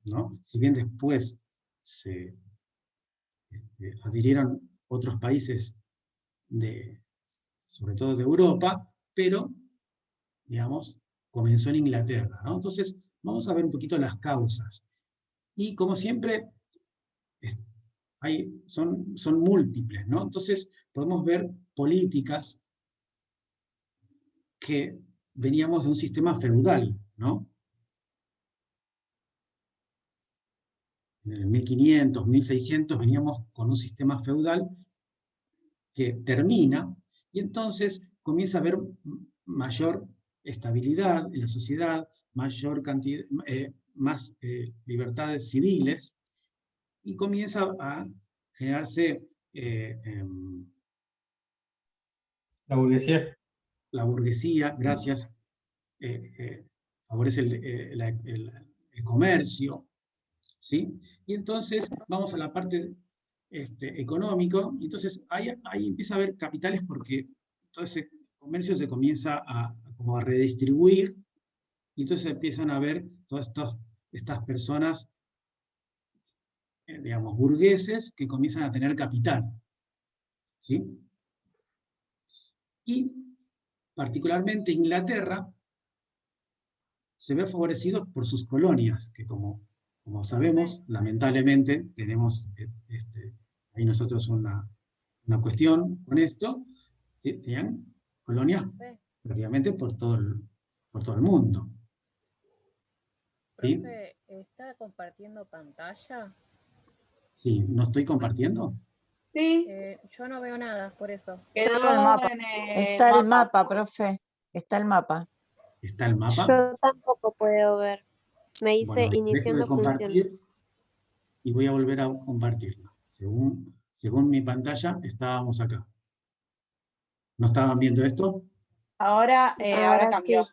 ¿no? Si bien después se adhirieron otros países, sobre todo de Europa, pero, digamos, comenzó en Inglaterra, ¿no? Entonces, vamos a ver un poquito las causas. Y como siempre, son múltiples, ¿no? Entonces, podemos ver políticas que veníamos de un sistema feudal, ¿no? En el 1500, 1600 veníamos con un sistema feudal que termina, y entonces comienza a haber mayor estabilidad en la sociedad, mayor cantidad, más libertades civiles, y comienza a generarse La burguesía. la burguesía, gracias, favorece el comercio, ¿sí? Y entonces vamos a la parte económico, y entonces ahí empieza a haber capitales porque todo ese comercio se comienza como a redistribuir, y entonces empiezan a ver todas estas personas, digamos, burgueses, que comienzan a tener capital, ¿sí? Y particularmente Inglaterra se ve favorecido por sus colonias, que como sabemos, lamentablemente, tenemos ahí nosotros una cuestión con esto, tenían colonias prácticamente por todo el mundo. ¿Sí? Profe, ¿está compartiendo pantalla? Sí, ¿no estoy compartiendo? Sí, Yo no veo nada, por eso. quedó Solo el mapa. en Está el mapa, profe. Está el mapa. ¿Está el mapa? Yo tampoco puedo ver. Me dice Bueno, dejo de iniciando función. compartir y voy a volver a compartirla. Según mi pantalla, estábamos acá. ¿No estaban viendo esto? Ahora, ahora cambió.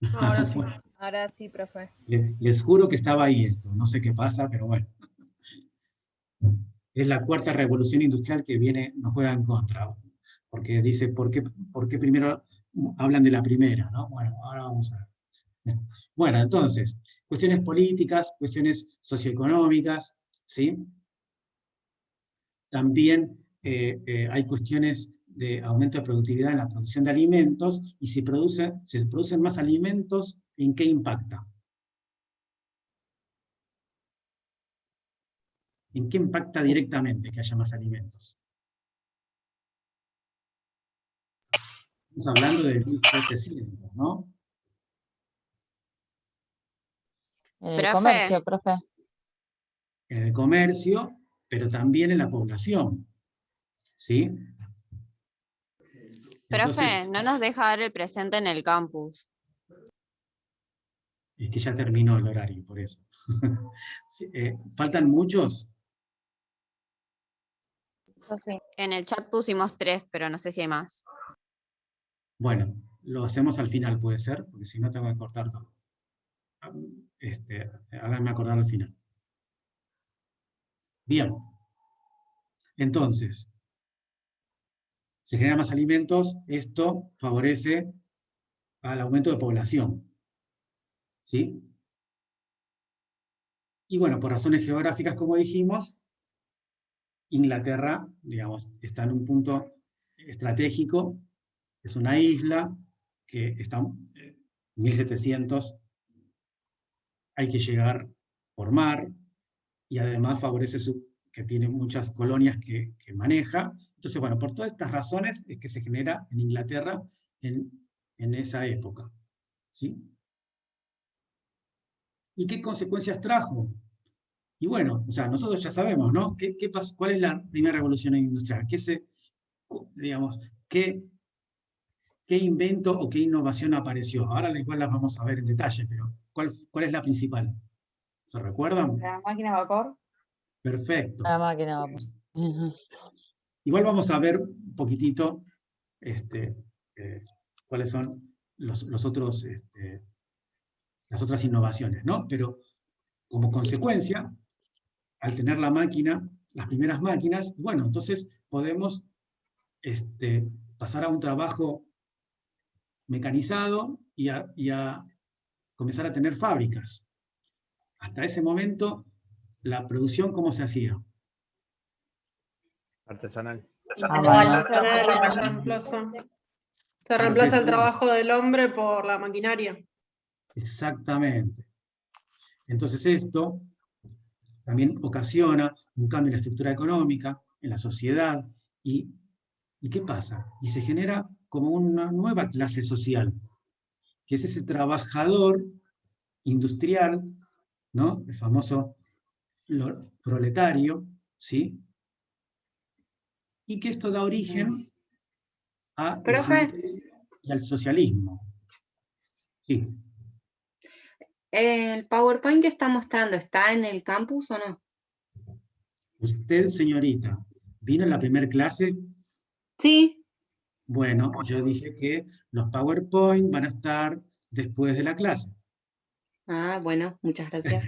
Sí. Ahora sí. Bueno, Ahora sí, profe. les juro que estaba ahí esto. No sé qué pasa, pero bueno. Es la cuarta revolución industrial que nos juega en contra. Porque dice, ¿por qué primero hablan de la primera? ¿No? Bueno, ahora vamos a ver. Bueno, entonces, cuestiones políticas, cuestiones socioeconómicas, ¿sí? También hay cuestiones de aumento de productividad en la producción de alimentos, y si se producen más alimentos, ¿en qué impacta? ¿En qué impacta directamente que haya más alimentos? Estamos hablando de 1700, ¿no? En el Profe. comercio, profe. En el comercio, pero también en la población. ¿Sí? Entonces, Profe, no nos deja ver el presente en el campus. es que ya terminó el horario, por eso. Sí, ¿faltan muchos? En el chat pusimos 3, pero no sé si hay más. Bueno, lo hacemos al final, puede ser, porque si no tengo que cortar todo. Háganme acordar al final. Bien. Entonces, se generan más alimentos, esto favorece al aumento de población. ¿Sí? Y bueno, por razones geográficas, como dijimos, Inglaterra, digamos, está en un punto estratégico, es una isla que está en 1700, hay que llegar por mar, y además favorece que tiene muchas colonias que maneja. Entonces, bueno, por todas estas razones es que se genera en Inglaterra en esa época. ¿Sí? ¿Y qué consecuencias trajo? Y bueno, o sea, nosotros ya sabemos, ¿no? ¿Cuál es la primera revolución industrial? ¿Qué invento o qué innovación apareció? Ahora igual las vamos a ver en detalle, pero ¿cuál es la principal? ¿Se recuerdan? La máquina a vapor. Perfecto. La máquina de vapor. Igual vamos a ver un poquitito cuáles son los otros, las otras innovaciones, ¿no? Pero como consecuencia, al tener la máquina, las primeras máquinas, bueno, entonces podemos pasar a un trabajo mecanizado y a comenzar a tener fábricas. Hasta ese momento, la producción, ¿cómo se hacía? Artesanal. Se reemplaza el trabajo del hombre por la maquinaria. Exactamente. Entonces esto también ocasiona un cambio en la estructura económica, en la sociedad, y ¿qué pasa? Y se genera como una nueva clase social, que es ese trabajador industrial, ¿no? El famoso proletario, ¿sí? Y que esto da origen al y al socialismo. Sí. ¿El PowerPoint que está mostrando está en el campus o no? Usted, señorita, ¿vino en la primera clase? Sí. Bueno, yo dije que los PowerPoint van a estar después de la clase. Ah, bueno, muchas gracias.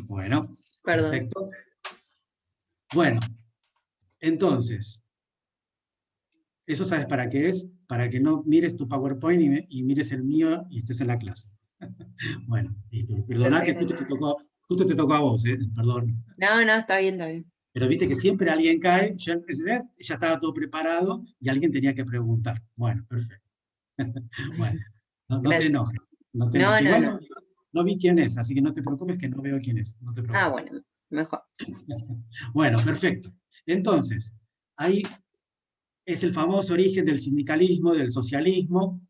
Bueno, Perdón. perfecto. Bueno, entonces, ¿eso sabes para qué es? Para que no mires tu PowerPoint y mires el mío y estés en la clase. Bueno, listo. Perdoná que justo te tocó a vos, perdón. No, está bien, está bien. Pero viste que siempre alguien cae, ya estaba todo preparado y alguien tenía que preguntar. Bueno, perfecto. Bueno, no te enojes. No te enojes. Igual no vi quién es, así que no te preocupes que no veo quién es. No te preocupes. Ah, bueno, mejor. Bueno, perfecto. Entonces, ahí es el famoso origen del sindicalismo, del socialismo,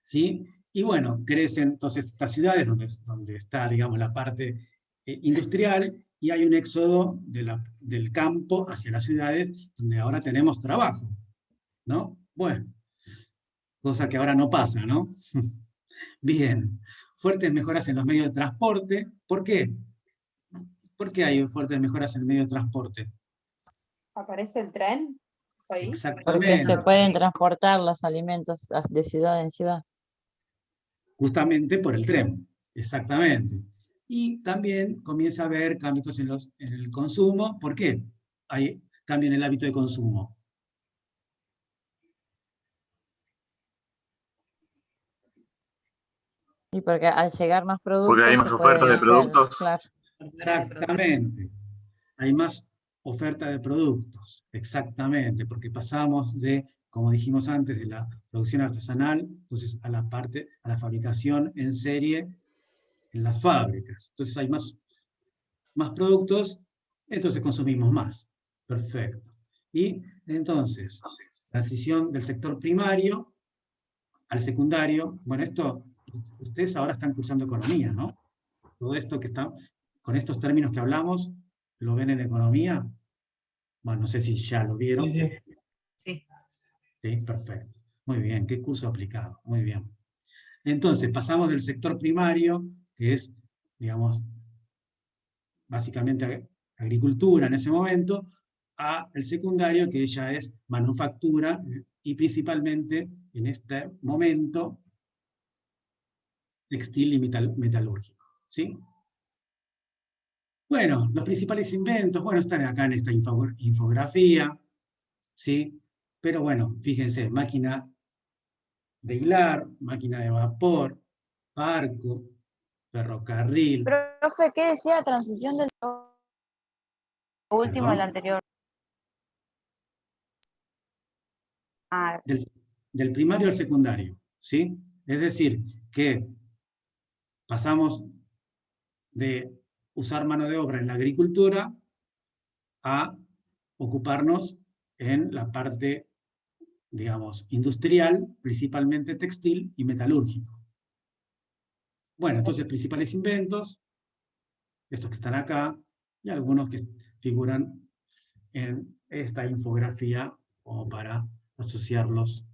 ¿sí? Y bueno, crecen entonces estas ciudades donde está, digamos, la parte industrial, y hay un éxodo del campo hacia las ciudades, donde ahora tenemos trabajo, ¿no? Bueno, cosa que ahora no pasa, ¿no? Bien, fuertes mejoras en los medios de transporte. ¿Por qué? ¿Por qué hay fuertes mejoras en el medio de transporte? ¿Aparece el tren? Ahí. Exactamente. Porque se pueden transportar los alimentos de ciudad en ciudad. Justamente por el tren, exactamente. Y también comienza a haber cambios en el consumo. ¿Por qué hay cambio en el hábito de consumo? Y porque al llegar más productos... Porque hay más ofertas de productos. Claro. Exactamente. Hay más oferta de productos, exactamente, porque pasamos de, como dijimos antes, de la producción artesanal, entonces a la fabricación en serie en las fábricas. Entonces hay más productos, entonces consumimos más. Perfecto. Y entonces, transición del sector primario al secundario. Bueno, ustedes ahora están cursando economía, ¿no? Todo esto que está, con estos términos que hablamos, ¿lo ven en economía? Bueno, no sé si ya lo vieron. Sí, Sí. Sí, perfecto. Muy bien, qué curso aplicado. Muy bien. Entonces, pasamos del sector primario, que es, digamos, básicamente agricultura en ese momento, a el secundario, que ya es manufactura, y principalmente en este momento textil y metalúrgico. ¿Sí? Bueno, los principales inventos, bueno, están acá en esta infografía, ¿sí? Pero bueno, fíjense, máquina de hilar, máquina de vapor, barco, ferrocarril. Profe, ¿qué decía transición del último del ¿Perdón? anterior? Ah, Del primario al secundario, ¿sí? Es decir, que pasamos de usar mano de obra en la agricultura a ocuparnos en la parte, digamos, industrial, principalmente textil y metalúrgico. Bueno, entonces, principales inventos, estos que están acá, y algunos que figuran en esta infografía como para asociarlos.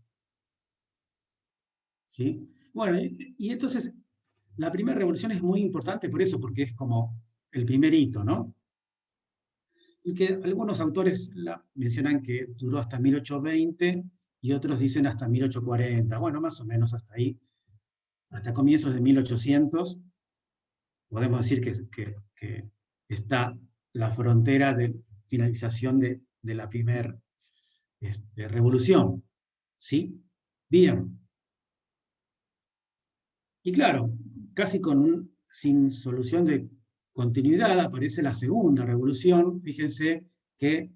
¿Sí? Bueno, y entonces la primera revolución es muy importante por eso, porque es como el primer hito, ¿no? Y que algunos autores mencionan que duró hasta 1820 y otros dicen hasta 1840. Bueno, más o menos hasta ahí, hasta comienzos de 1800, podemos decir que está la frontera de finalización de la primera revolución. ¿Sí? Bien. Y claro, casi sin solución de continuidad aparece la segunda revolución. Fíjense que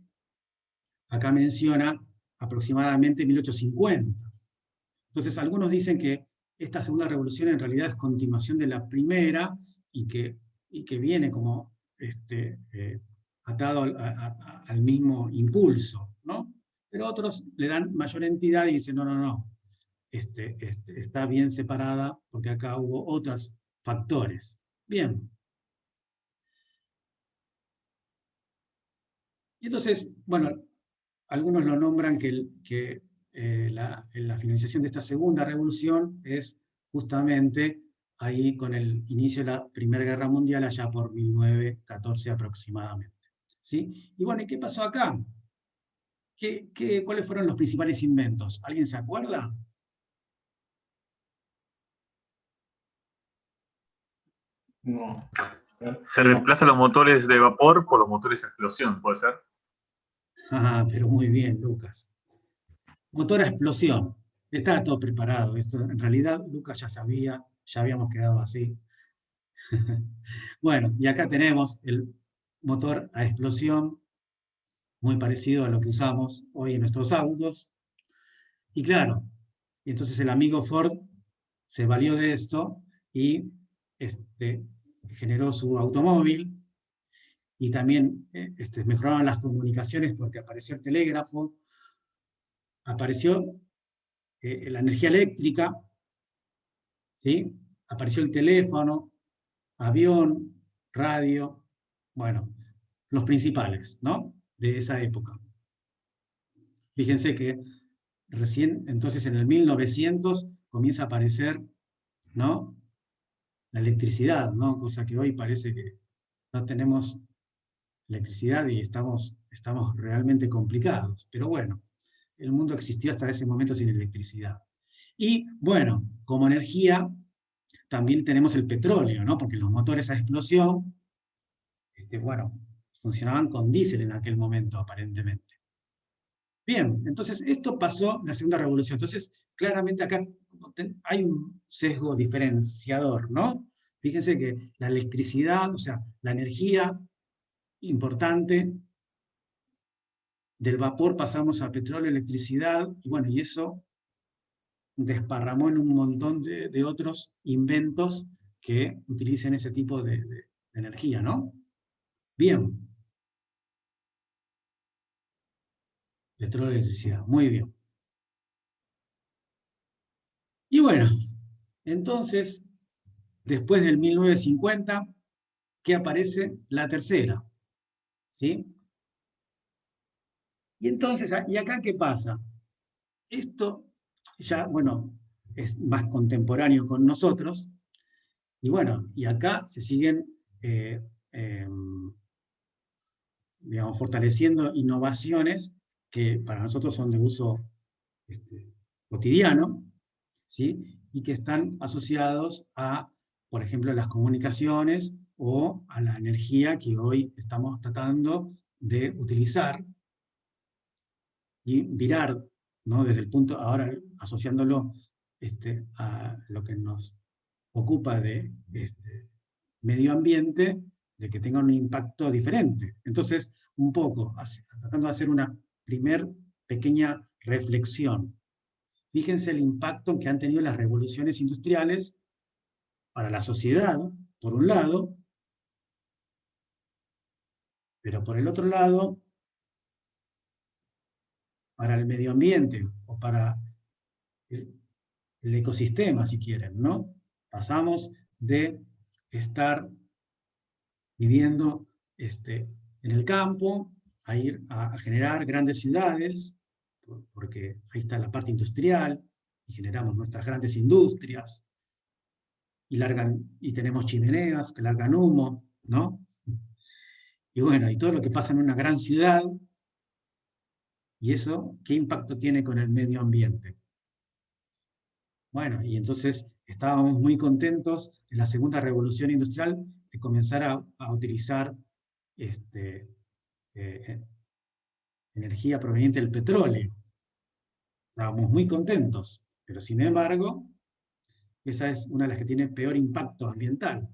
acá menciona aproximadamente 1850. Entonces algunos dicen que esta segunda revolución en realidad es continuación de la primera y que viene como atado al mismo impulso, ¿no? Pero otros le dan mayor entidad y dicen, no. Está bien separada porque acá hubo otros factores. Bien. Y entonces, bueno, algunos lo nombran que la finalización de esta segunda revolución es justamente ahí con el inicio de la Primera Guerra Mundial, allá por 1914 aproximadamente. ¿Sí? Y bueno, ¿y qué pasó acá? ¿Cuáles fueron los principales inventos? ¿Alguien se acuerda? No. Se reemplazan los motores de vapor por los motores a explosión, ¿puede ser? Ah, pero muy bien, Lucas. Motor a explosión. Estaba todo preparado. Esto, en realidad, Lucas ya sabía, ya habíamos quedado así. Bueno, y acá tenemos el motor a explosión, muy parecido a lo que usamos hoy en nuestros autos. Y claro, entonces el amigo Ford se valió de esto y generó su automóvil, y también mejoraron las comunicaciones porque apareció el telégrafo, apareció la energía eléctrica, ¿sí? Apareció el teléfono, avión, radio, bueno, los principales, ¿no? De esa época. Fíjense que recién, entonces en el 1900 comienza a aparecer, ¿no? La electricidad, ¿no? Cosa que hoy parece que no tenemos electricidad y estamos realmente complicados. Pero bueno, el mundo existió hasta ese momento sin electricidad. Y bueno, como energía, también tenemos el petróleo, ¿no? Porque los motores a explosión, bueno, funcionaban con diésel en aquel momento, aparentemente. Bien, entonces esto pasó en la segunda revolución. Entonces, claramente acá hay un sesgo diferenciador, ¿no? Fíjense que la electricidad, o sea, la energía importante, del vapor pasamos a petróleo, electricidad, y bueno, y eso desparramó en un montón de otros inventos que utilicen ese tipo de energía, ¿no? Bien. Petróleo y electricidad, muy bien. Y bueno, entonces, después del 1950, que aparece la tercera. ¿Sí? Y entonces, ¿y acá qué pasa? Esto ya, bueno, es más contemporáneo con nosotros, y bueno, y acá se siguen, digamos, fortaleciendo innovaciones que para nosotros son de uso cotidiano, ¿sí? Y que están asociados a, por ejemplo, las comunicaciones o a la energía que hoy estamos tratando de utilizar y virar, ¿no? Desde el punto, ahora asociándolo a lo que nos ocupa de medio ambiente, de que tenga un impacto diferente. Entonces, un poco, tratando de hacer una primer pequeña reflexión. Fíjense el impacto que han tenido las revoluciones industriales para la sociedad, por un lado, pero por el otro lado, para el medio ambiente o para el ecosistema, si quieren, ¿no? Pasamos de estar viviendo en el campo a ir a generar grandes ciudades, porque ahí está la parte industrial, y generamos nuestras grandes industrias, y tenemos chimeneas que largan humo, ¿no? Y bueno, y todo lo que pasa en una gran ciudad, y eso, ¿qué impacto tiene con el medio ambiente? Bueno, y entonces estábamos muy contentos en la segunda revolución industrial de comenzar a utilizar energía proveniente del petróleo. Estábamos muy contentos, pero sin embargo, esa es una de las que tiene peor impacto ambiental.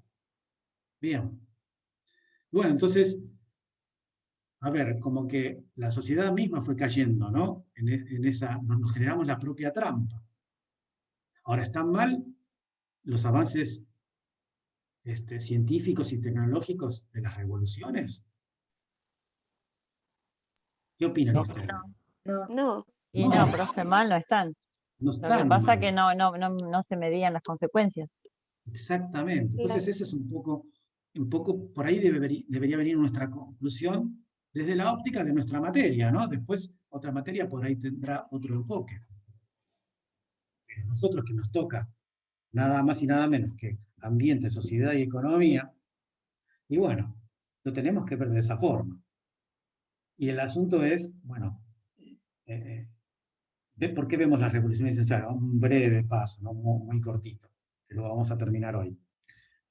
Bien. Bueno, entonces, a ver, como que la sociedad misma fue cayendo, ¿no? En esa, nos generamos la propia trampa. Ahora, ¿están mal los avances científicos y tecnológicos de las revoluciones? ¿Qué opinan ustedes? No. Y no, profe, mal no están. No Lo que están pasa mal. es que no se medían las consecuencias. Exactamente. Entonces ese es un poco por ahí debería venir nuestra conclusión desde la óptica de nuestra materia, ¿no? Después otra materia por ahí tendrá otro enfoque. Pero nosotros que nos toca nada más y nada menos que ambiente, sociedad y economía, y bueno, lo tenemos que ver de esa forma. Y el asunto es, bueno, ¿por qué vemos las revoluciones industriales? Un breve paso, ¿no? Muy cortito, que lo vamos a terminar hoy.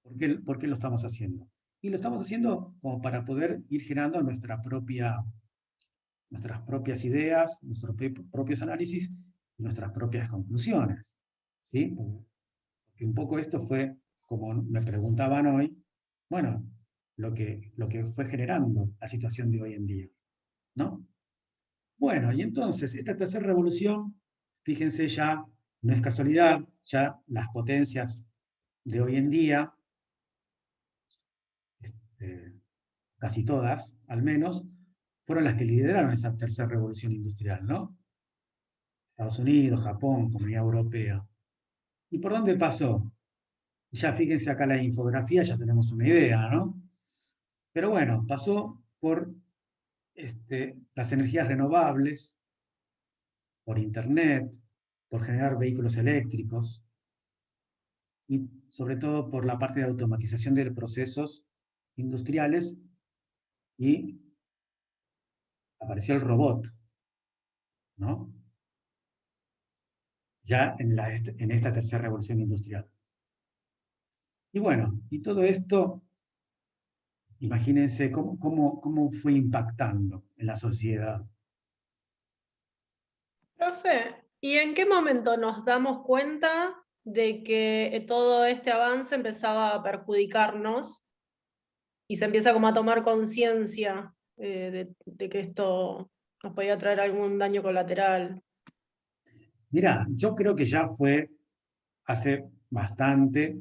¿Por qué lo estamos haciendo? Y lo estamos haciendo como para poder ir generando nuestras propias ideas, nuestros propios análisis y nuestras propias conclusiones. ¿Sí? Porque un poco esto fue, como me preguntaban hoy, bueno, lo que fue generando la situación de hoy en día. ¿No? Bueno, y entonces, esta tercera revolución, fíjense ya, no es casualidad, ya las potencias de hoy en día, casi todas, al menos, fueron las que lideraron esa tercera revolución industrial, ¿no? Estados Unidos, Japón, Comunidad Europea. ¿Y por dónde pasó? Ya fíjense acá la infografía, ya tenemos una idea, ¿no? Pero bueno, pasó por las energías renovables, por Internet, por generar vehículos eléctricos, y sobre todo por la parte de automatización de procesos industriales, y apareció el robot, ¿no? Ya en esta tercera revolución industrial. Y bueno, y todo esto, imagínense cómo fue impactando en la sociedad. Profe, ¿y en qué momento nos damos cuenta de que todo este avance empezaba a perjudicarnos y se empieza como a tomar conciencia de que esto nos podía traer algún daño colateral? Mirá, yo creo que ya fue hace bastante,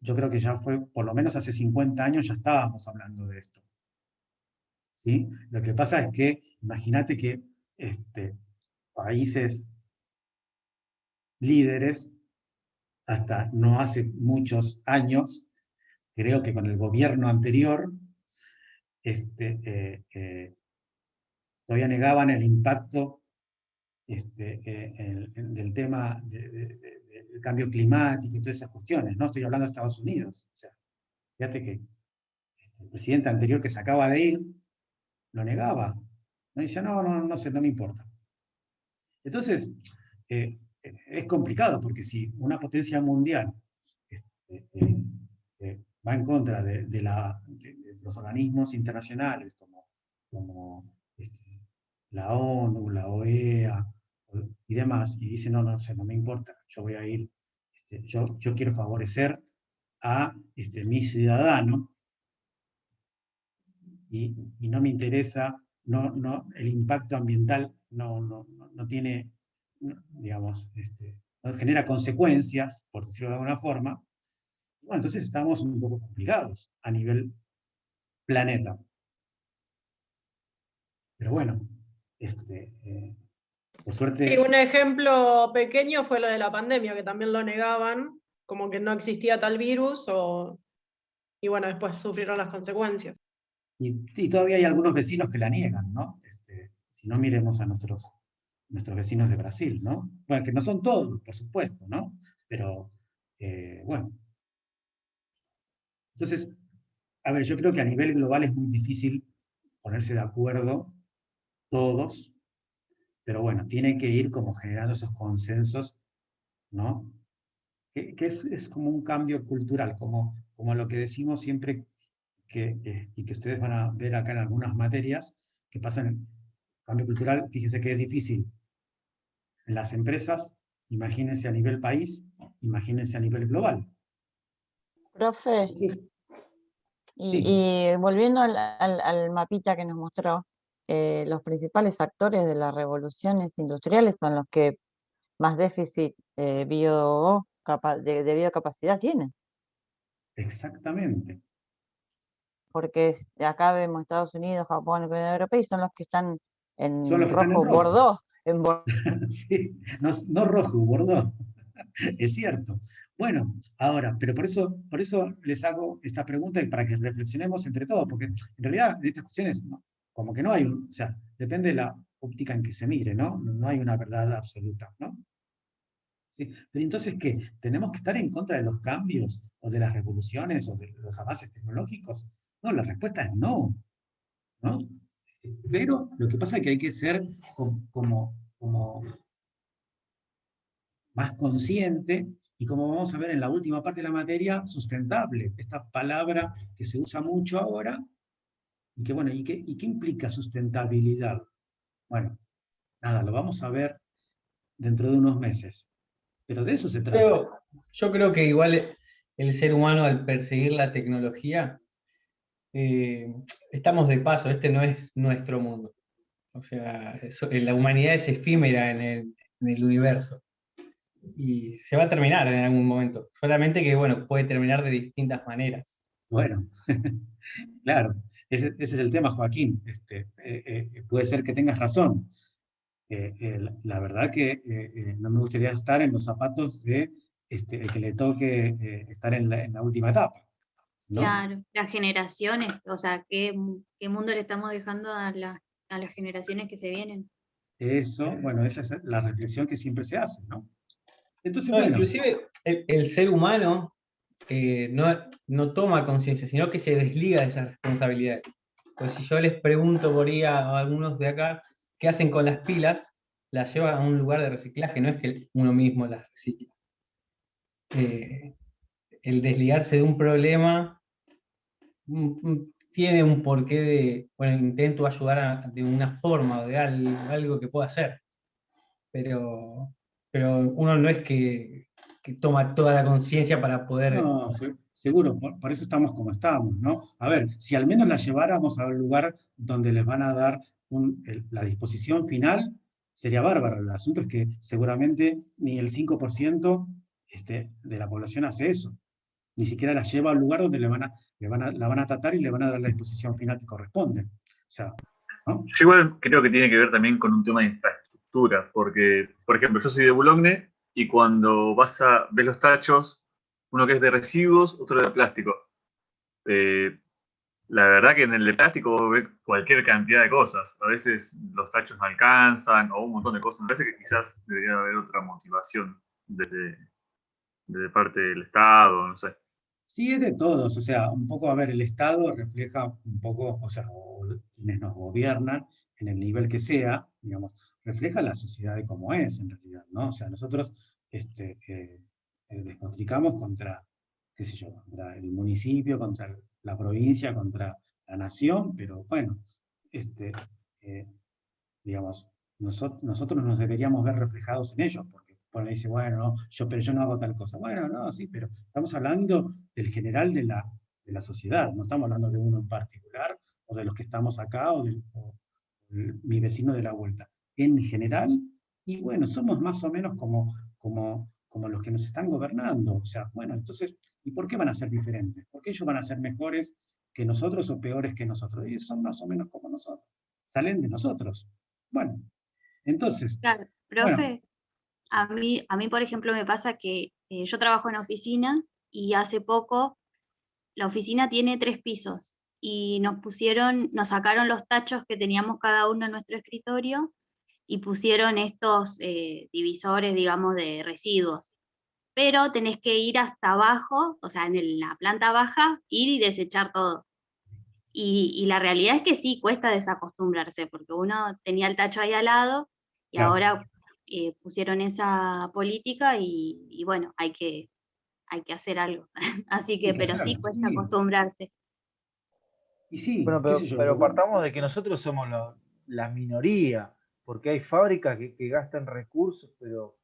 yo creo que ya fue, por lo menos hace 50 años ya estábamos hablando de esto. ¿Sí? Lo que pasa es que, imagínate que países líderes, hasta no hace muchos años, creo que con el gobierno anterior, todavía negaban el impacto del tema del cambio climático y todas esas cuestiones, ¿no? Estoy hablando de Estados Unidos. O sea, fíjate que el presidente anterior que se acaba de ir, lo negaba. ¿No? Dice, no sé, no me importa. Entonces, es complicado, porque si una potencia mundial va en contra de los organismos internacionales, como la ONU, la OEA y demás, y dice, no sé, no me importa, yo voy a ir, yo quiero favorecer a mi ciudadano, y no me interesa, el impacto ambiental no tiene, digamos, no genera consecuencias, por decirlo de alguna forma. Bueno, entonces estamos un poco complicados a nivel planeta. Pero bueno, por Sí, suerte... un ejemplo pequeño fue lo de la pandemia, que también lo negaban, como que no existía tal virus, y bueno, después sufrieron las consecuencias. Y todavía hay algunos vecinos que la niegan, ¿no? Si no, miremos a nuestros vecinos de Brasil, ¿no? Bueno, que no son todos, por supuesto, ¿no? Pero, bueno. Entonces, a ver, yo creo que a nivel global es muy difícil ponerse de acuerdo todos, pero bueno, tiene que ir como generando esos consensos, ¿no? Que es como un cambio cultural, como lo que decimos siempre, y que ustedes van a ver acá en algunas materias, que pasan en cambio cultural. Fíjense que es difícil en las empresas, imagínense a nivel país, imagínense a nivel global. Profe, Sí. y volviendo al mapita que nos mostró, los principales actores de las revoluciones industriales son los que más déficit de biocapacidad tienen. Exactamente. Porque acá vemos Estados Unidos, Japón, Unión Europea, y son los que están en Son los que están en rojo, rojo. Bordeaux. Sí, no rojo, Bordeaux. Es cierto. Bueno, ahora, pero por eso les hago esta pregunta, y para que reflexionemos entre todos, porque en realidad en estas cuestiones, ¿no? Como que no hay o sea, depende de la óptica en que se mire, ¿no? No hay una verdad absoluta, ¿no? Sí. Pero entonces, ¿qué? ¿Tenemos que estar en contra de los cambios, o de las revoluciones, o de los avances tecnológicos? No, la respuesta es no, ¿no? Pero lo que pasa es que hay que ser como más consciente, y como vamos a ver en la última parte de la materia, sustentable. Esta palabra que se usa mucho ahora, y que bueno, ¿y qué implica sustentabilidad? Bueno, nada, lo vamos a ver dentro de unos meses. Pero de eso se trata. Yo creo que igual el ser humano, al perseguir la tecnología, estamos de paso, este no es nuestro mundo. O sea, la humanidad es efímera en el universo. Y se va a terminar en algún momento. Solamente que, bueno, puede terminar de distintas maneras. Bueno, claro, ese es el tema, Joaquín. Puede ser que tengas razón. La verdad que no me gustaría estar en los zapatos de el que le toque estar en la última etapa, ¿no? Claro, las generaciones, o sea, ¿qué mundo le estamos dejando a las generaciones que se vienen? Eso, bueno, esa es la reflexión que siempre se hace, ¿no? Entonces, No, bueno. inclusive el ser humano no toma conciencia, sino que se desliga de esas responsabilidades. Pues si yo les pregunto por ahí a algunos de acá, ¿qué hacen con las pilas? Las llevan a un lugar de reciclaje, no es que uno mismo las recicla. El desligarse de un problema tiene un porqué de, bueno, intento ayudar de una forma o de algo que pueda hacer. Pero uno no es que toma toda la conciencia para poder... No, seguro, por eso estamos como estamos, ¿no? A ver, si al menos la lleváramos a un lugar donde les van a dar la disposición final, sería bárbaro. El asunto es que seguramente ni el 5% de la población hace eso. Ni siquiera la lleva al lugar donde la van a tratar y le van a dar la disposición final que corresponde. O sea, ¿no? Yo igual creo que tiene que ver también con un tema de infraestructura, porque, por ejemplo, yo soy de Boulogne, y cuando ves los tachos, uno que es de residuos, otro de plástico. la verdad que en el de plástico vos ves cualquier cantidad de cosas. A veces los tachos no alcanzan, o un montón de cosas. Me parece que quizás debería haber otra motivación desde parte del Estado, no sé. Sí, es de todos, o sea, un poco, a ver, el Estado refleja un poco, o sea, quienes nos gobiernan, en el nivel que sea, digamos, refleja la sociedad de cómo es, en realidad, ¿no? O sea, nosotros despotricamos contra, qué sé yo, contra el municipio, contra la provincia, contra la nación, pero bueno, este, eh, digamos, nosotros nos deberíamos ver reflejados en ellos, porque bueno, dice, bueno, no, pero yo no hago tal cosa. Bueno, no, sí, pero estamos hablando del general de la sociedad, no estamos hablando de uno en particular, o de los que estamos acá, mi vecino de la vuelta. En general, y bueno, somos más o menos como los que nos están gobernando. O sea, bueno, entonces, ¿y por qué van a ser diferentes? ¿Por qué ellos van a ser mejores que nosotros o peores que nosotros? Ellos son más o menos como nosotros, salen de nosotros. Bueno, entonces, Claro, bueno, profe, a mí, por ejemplo, me pasa que yo trabajo en oficina y hace poco la oficina tiene 3 pisos y nos sacaron los tachos que teníamos cada uno en nuestro escritorio y pusieron estos divisores, digamos, de residuos. Pero tenés que ir hasta abajo, o sea, en la planta baja, ir y desechar todo. Y la realidad es que sí, cuesta desacostumbrarse, porque uno tenía el tacho ahí al lado y claro, ahora pusieron esa política y bueno, hay que hacer algo. Así que, hay que pero sí hacerlo, cuesta sí. acostumbrarse. Y sí, Bueno, qué sé yo. pero partamos de que nosotros somos la minoría, porque hay fábricas que gastan recursos, pero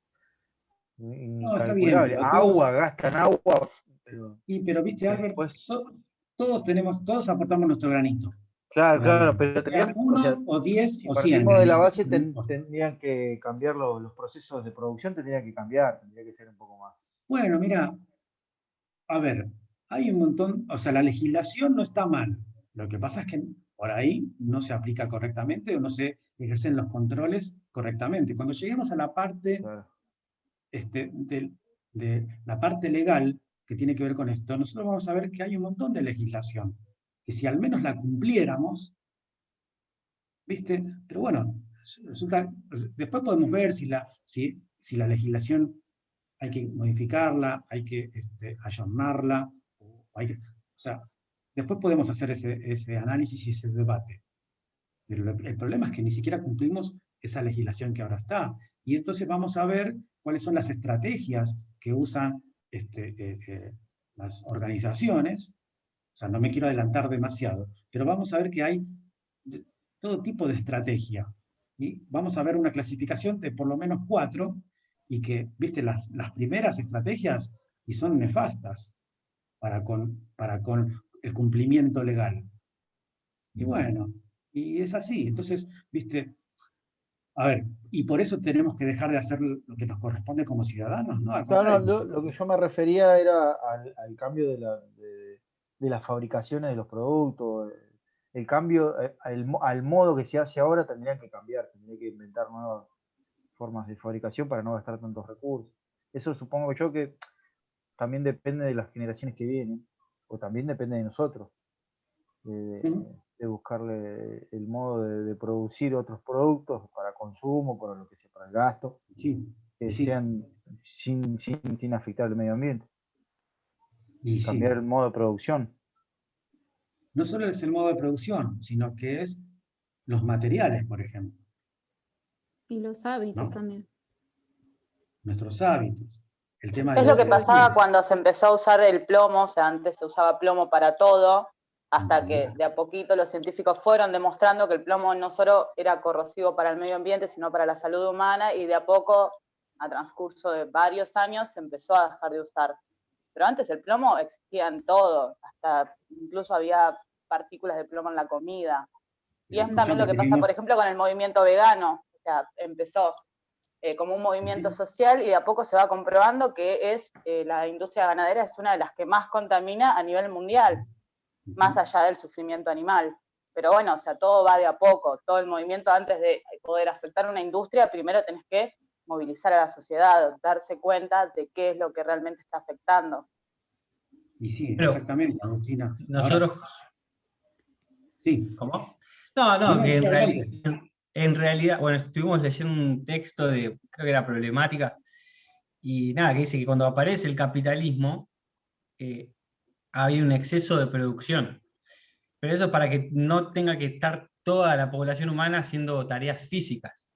No, está bien, incalculables. pero todos, Gastan agua, pero pero viste, Albert, después. todos aportamos nuestro granito, Claro, claro, realmente. pero Sea o sea, uno, o 10, si o 100 partimos de la granitos, base, no importa. tendrían que cambiar los procesos de producción, tendría que ser un poco más. Bueno, mira, a ver, hay un montón, o sea, la legislación no está mal. Lo que pasa es que por ahí no se aplica correctamente o no se ejercen los controles correctamente. Cuando lleguemos a la parte Claro. de la parte legal que tiene que ver con esto, nosotros vamos a ver que hay un montón de legislación, que si al menos la cumpliéramos, ¿viste? Pero bueno, resulta, después podemos ver si la legislación hay que modificarla, hay que ayornarla, o sea, después podemos hacer ese análisis y ese debate. Pero el problema es que ni siquiera cumplimos esa legislación que ahora está. Y entonces vamos a ver cuáles son las estrategias que usan las organizaciones. O sea, no me quiero adelantar demasiado, pero vamos a ver que hay todo tipo de estrategia. Y vamos a ver una clasificación de por lo menos 4 y que, viste, las primeras estrategias y son nefastas para con el cumplimiento legal. Y bueno, y es así. Entonces, viste, a ver, y por eso tenemos que dejar de hacer lo que nos corresponde como ciudadanos, ¿no? Al No, contrario. lo que yo me refería era al cambio de las fabricaciones de los productos, el cambio, al modo que se hace ahora tendría que cambiar, tendría que inventar nuevas formas de fabricación para no gastar tantos recursos. Eso supongo yo que también depende de las generaciones que vienen, o también depende de nosotros, de buscarle el modo de producir otros productos para consumo, para lo que sea, para el gasto, Sí, que sí. sean sin afectar el medio ambiente. Y Cambiar sí. el modo de producción. No solo es el modo de producción, sino que es los materiales, por ejemplo. Y los hábitos ¿No? también. Nuestros hábitos. El tema Es de lo que los pasaba cuando se empezó a usar el plomo, o sea, antes se usaba plomo para todo, hasta que de a poquito los científicos fueron demostrando que el plomo no solo era corrosivo para el medio ambiente, sino para la salud humana, y de a poco, a transcurso de varios años, se empezó a dejar de usar. Pero antes el plomo existía en todo, hasta incluso había partículas de plomo en la comida. Y es también lo que pasa, por ejemplo, con el movimiento vegano. O sea, empezó como un movimiento social y de a poco se va comprobando que la industria ganadera es una de las que más contamina a nivel mundial, más allá del sufrimiento animal. Pero bueno, o sea, todo va de a poco. Todo el movimiento, antes de poder afectar una industria, primero tenés que movilizar a la sociedad, darse cuenta de qué es lo que realmente está afectando. Y sí, Pero exactamente, Agustina. nosotros... Ahora, sí. ¿Cómo? No, No, que sí, adelante. en realidad, bueno, estuvimos leyendo un texto de, creo que era Problemática, y nada, que dice que cuando aparece el capitalismo, había un exceso de producción. Pero eso es para que no tenga que estar toda la población humana haciendo tareas físicas.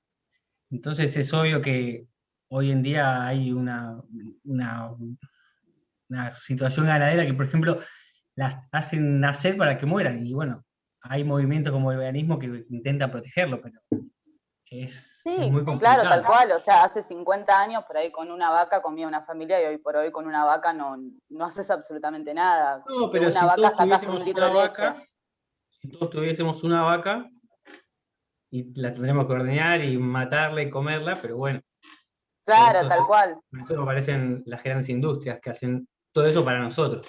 Entonces es obvio que hoy en día hay una situación ganadera que, por ejemplo, las hacen nacer para que mueran. Y bueno, hay movimientos como el veganismo que intentan protegerlo, pero es Sí, muy claro, complicado. tal cual. O sea, hace 50 años por ahí con una vaca comía una familia y hoy por hoy con una vaca no haces absolutamente nada. No, De pero una si vaca todos sacaste un tuviésemos litro una de leche. vaca, si todos tuviésemos una vaca, y la tendremos que ordeñar y matarla y comerla, pero bueno. Claro, tal cual. Por eso me aparecen las grandes industrias que hacen todo eso para nosotros.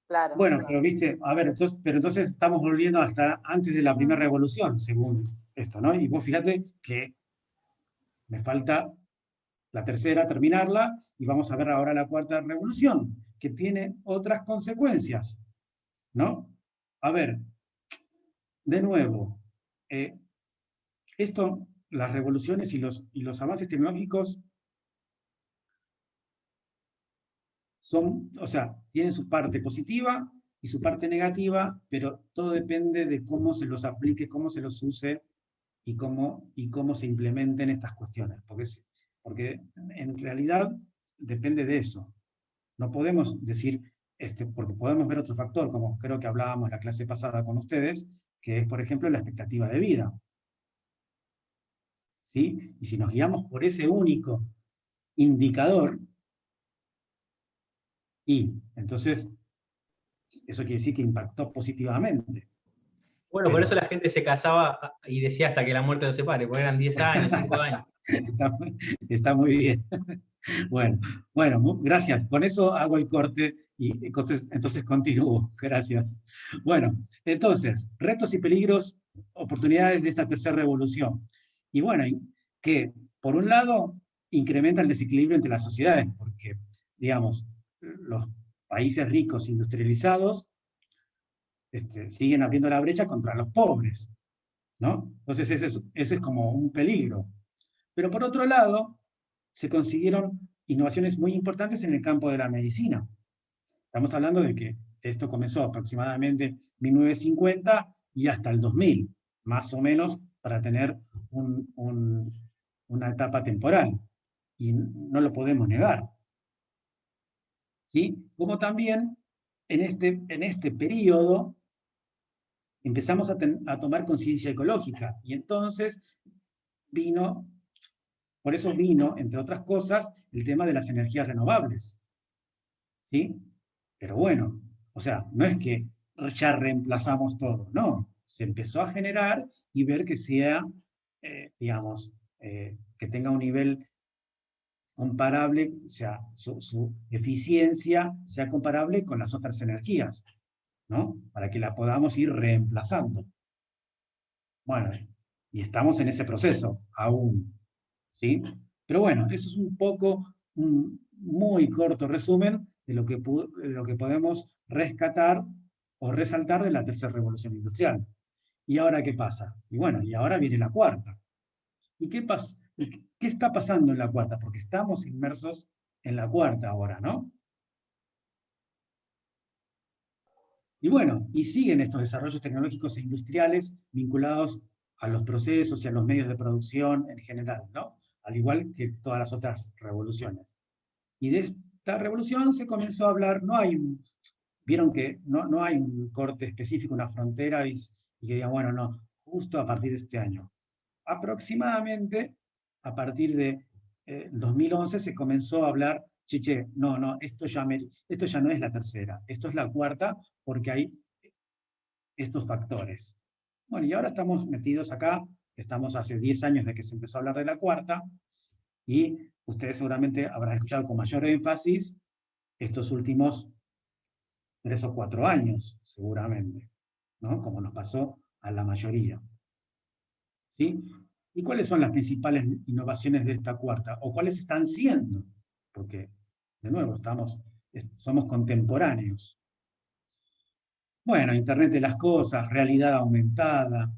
Claro. Bueno, pero viste, a ver, entonces estamos volviendo hasta antes de la primera revolución, según esto, ¿no? Y vos fíjate que me falta la tercera, terminarla, y vamos a ver ahora la cuarta revolución, que tiene otras consecuencias, ¿no? A ver, de nuevo, las revoluciones y los avances tecnológicos o sea, tienen su parte positiva y su parte negativa, pero todo depende de cómo se los aplique, cómo se los use y cómo se implementen estas cuestiones. Porque en realidad depende de eso. No podemos decir, porque podemos ver otro factor, como creo que hablábamos la clase pasada con ustedes, que es, por ejemplo, la expectativa de vida. ¿Sí? Y si nos guiamos por ese único indicador, y entonces eso quiere decir que impactó positivamente. Bueno, por eso la gente se casaba y decía hasta que la muerte los separe, porque eran 10 años, 5 años. Está muy bien. Bueno, gracias. Con eso hago el corte y entonces continúo. Gracias. Bueno, entonces, retos y peligros, oportunidades de esta tercera revolución. Y bueno, que por un lado incrementa el desequilibrio entre las sociedades, porque, digamos, los países ricos industrializados siguen abriendo la brecha contra los pobres, ¿no? Entonces ese es como un peligro. Pero por otro lado, se consiguieron innovaciones muy importantes en el campo de la medicina. Estamos hablando de que esto comenzó aproximadamente en 1950 y hasta el 2000, más o menos, para tener una etapa temporal. Y no lo podemos negar. ¿Sí? Como también en este periodo empezamos a tomar conciencia ecológica. Y entonces por eso vino, entre otras cosas, el tema de las energías renovables. ¿Sí? Pero bueno, o sea, no es que ya reemplazamos todo, no. Se empezó a generar y ver que sea, digamos, que tenga un nivel comparable, o sea, su eficiencia sea comparable con las otras energías, ¿no? Para que la podamos ir reemplazando. Bueno, y estamos en ese proceso aún, ¿sí? Pero bueno, eso es un poco, un muy corto resumen de lo que podemos rescatar o resaltar de la tercera revolución industrial. ¿Y ahora qué pasa? Y bueno, y ahora viene la cuarta. ¿Y qué está pasando en la cuarta? Porque estamos inmersos en la cuarta ahora, ¿no? Y bueno, y siguen estos desarrollos tecnológicos e industriales vinculados a los procesos y a los medios de producción en general, ¿no? Al igual que todas las otras revoluciones. Y de esta revolución se comenzó a hablar, vieron que no hay un corte específico, una frontera, y que digan, bueno, no, justo a partir de este año. Aproximadamente, a partir de 2011 se comenzó a hablar, no, esto ya no es la tercera, esto es la cuarta, porque hay estos factores. Bueno, y ahora estamos metidos acá, estamos hace 10 años de que se empezó a hablar de la cuarta, y ustedes seguramente habrán escuchado con mayor énfasis estos últimos 3 o 4 años, seguramente, ¿no? Como nos pasó a la mayoría. ¿Sí? ¿Y cuáles son las principales innovaciones de esta cuarta? ¿O cuáles están siendo? Porque, de nuevo, estamos somos contemporáneos. Bueno, Internet de las cosas, realidad aumentada,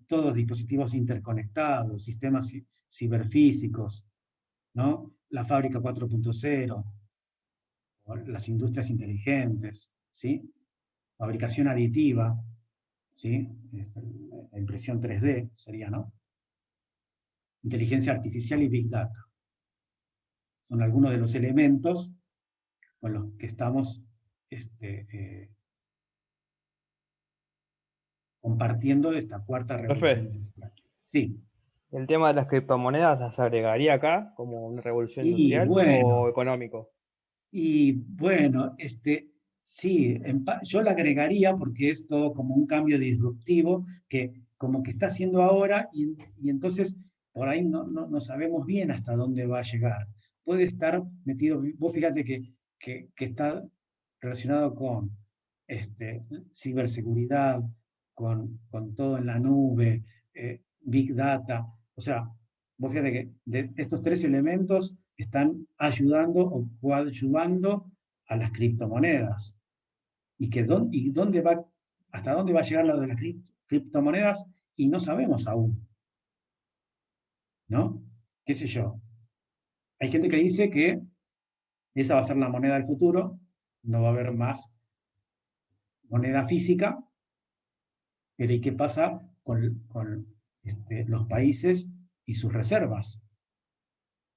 todos dispositivos interconectados, sistemas ciberfísicos, ¿no? La fábrica 4.0, las industrias inteligentes, ¿sí? Fabricación aditiva, ¿sí? La impresión 3D sería, ¿no? Inteligencia artificial y Big Data. Son algunos de los elementos con los que estamos compartiendo esta cuarta revolución industrial. Sí. ¿El tema de las criptomonedas las agregaría acá como una revolución industrial o económico? Y bueno, sí, yo la agregaría porque es todo como un cambio disruptivo que como que está haciendo ahora y entonces por ahí no sabemos bien hasta dónde va a llegar. Puede estar metido, vos fíjate que está relacionado con ciberseguridad, con todo en la nube, Big Data, o sea, vos fíjate que de estos tres elementos están ayudando o coadyuvando a las criptomonedas. Y dónde va, hasta dónde va a llegar lo de las criptomonedas y no sabemos aún. ¿No? ¿Qué sé yo? Hay gente que dice que esa va a ser la moneda del futuro, no va a haber más moneda física, pero ¿y qué pasa con los países y sus reservas?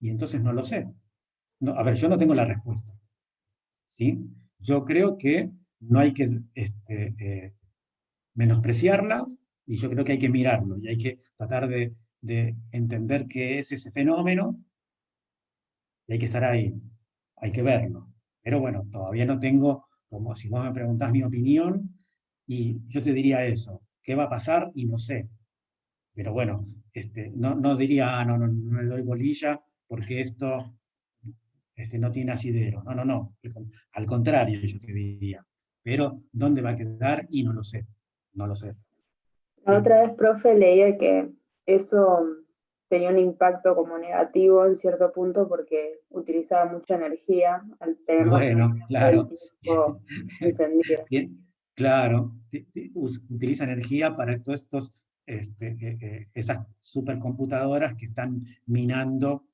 Y entonces no lo sé. No, a ver, yo no tengo la respuesta. ¿Sí? Yo creo que no hay que menospreciarla y yo creo que hay que mirarlo y hay que tratar de entender qué es ese fenómeno y hay que estar ahí, hay que verlo. Pero bueno, todavía no tengo, como si vos me preguntás mi opinión, y yo te diría eso, ¿qué va a pasar? Y no sé. Pero bueno, no diría, no le doy bolilla porque esto no tiene asidero. No. Al contrario, yo te diría. Pero, ¿dónde va a quedar? Y no lo sé. No lo sé. La otra vez, profe, leía que eso tenía un impacto como negativo en cierto punto porque utilizaba mucha energía al tener claro. encendido. Claro, utiliza energía para todos esas supercomputadoras que están minando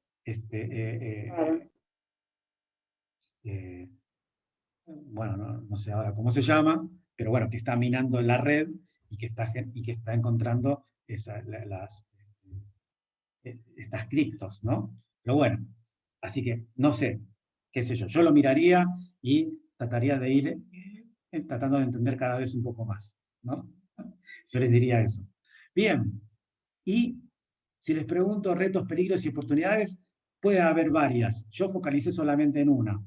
bueno, no sé ahora cómo se llama, pero bueno, que está minando la red y que está encontrando estas criptos, ¿no? Pero bueno, así que no sé, qué sé yo lo miraría y trataría de ir tratando de entender cada vez un poco más, ¿no? Yo les diría eso. Bien, y si les pregunto retos, peligros y oportunidades, puede haber varias. Yo focalicé solamente en una,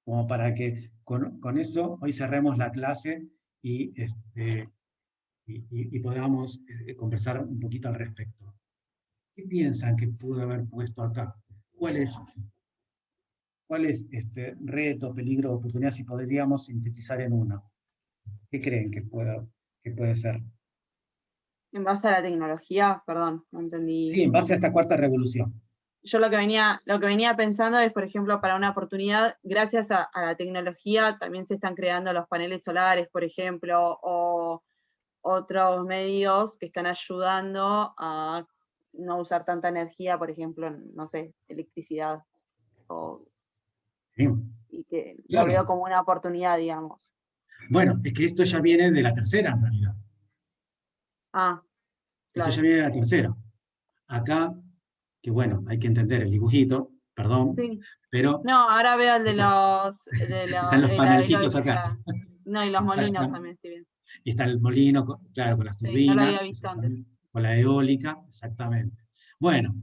como para que con eso hoy cerremos la clase y podamos conversar un poquito al respecto. ¿Qué piensan que pude haber puesto acá? ¿Cuál es reto, peligro, oportunidad, si podríamos sintetizar en una? ¿Qué creen que puede ser? En base a la tecnología, perdón, no entendí. Sí, en base a esta cuarta revolución. Yo lo que venía pensando es, por ejemplo, para una oportunidad, gracias a la tecnología también se están creando los paneles solares, por ejemplo, o otros medios que están ayudando a no usar tanta energía, por ejemplo, no sé, electricidad. Sí. Y que Claro. lo veo como una oportunidad, digamos. Bueno, es que esto ya viene de la tercera, en realidad. Ah, claro. Esto ya viene de la tercera. Acá, que bueno, hay que entender el dibujito, perdón, Sí. pero... No, ahora veo el de los... están los panelcitos acá. No, y los molinos también estoy viendo. Y está el molino, claro, con las turbinas. Sí, no lo había visto antes. Con la eólica, exactamente. Bueno,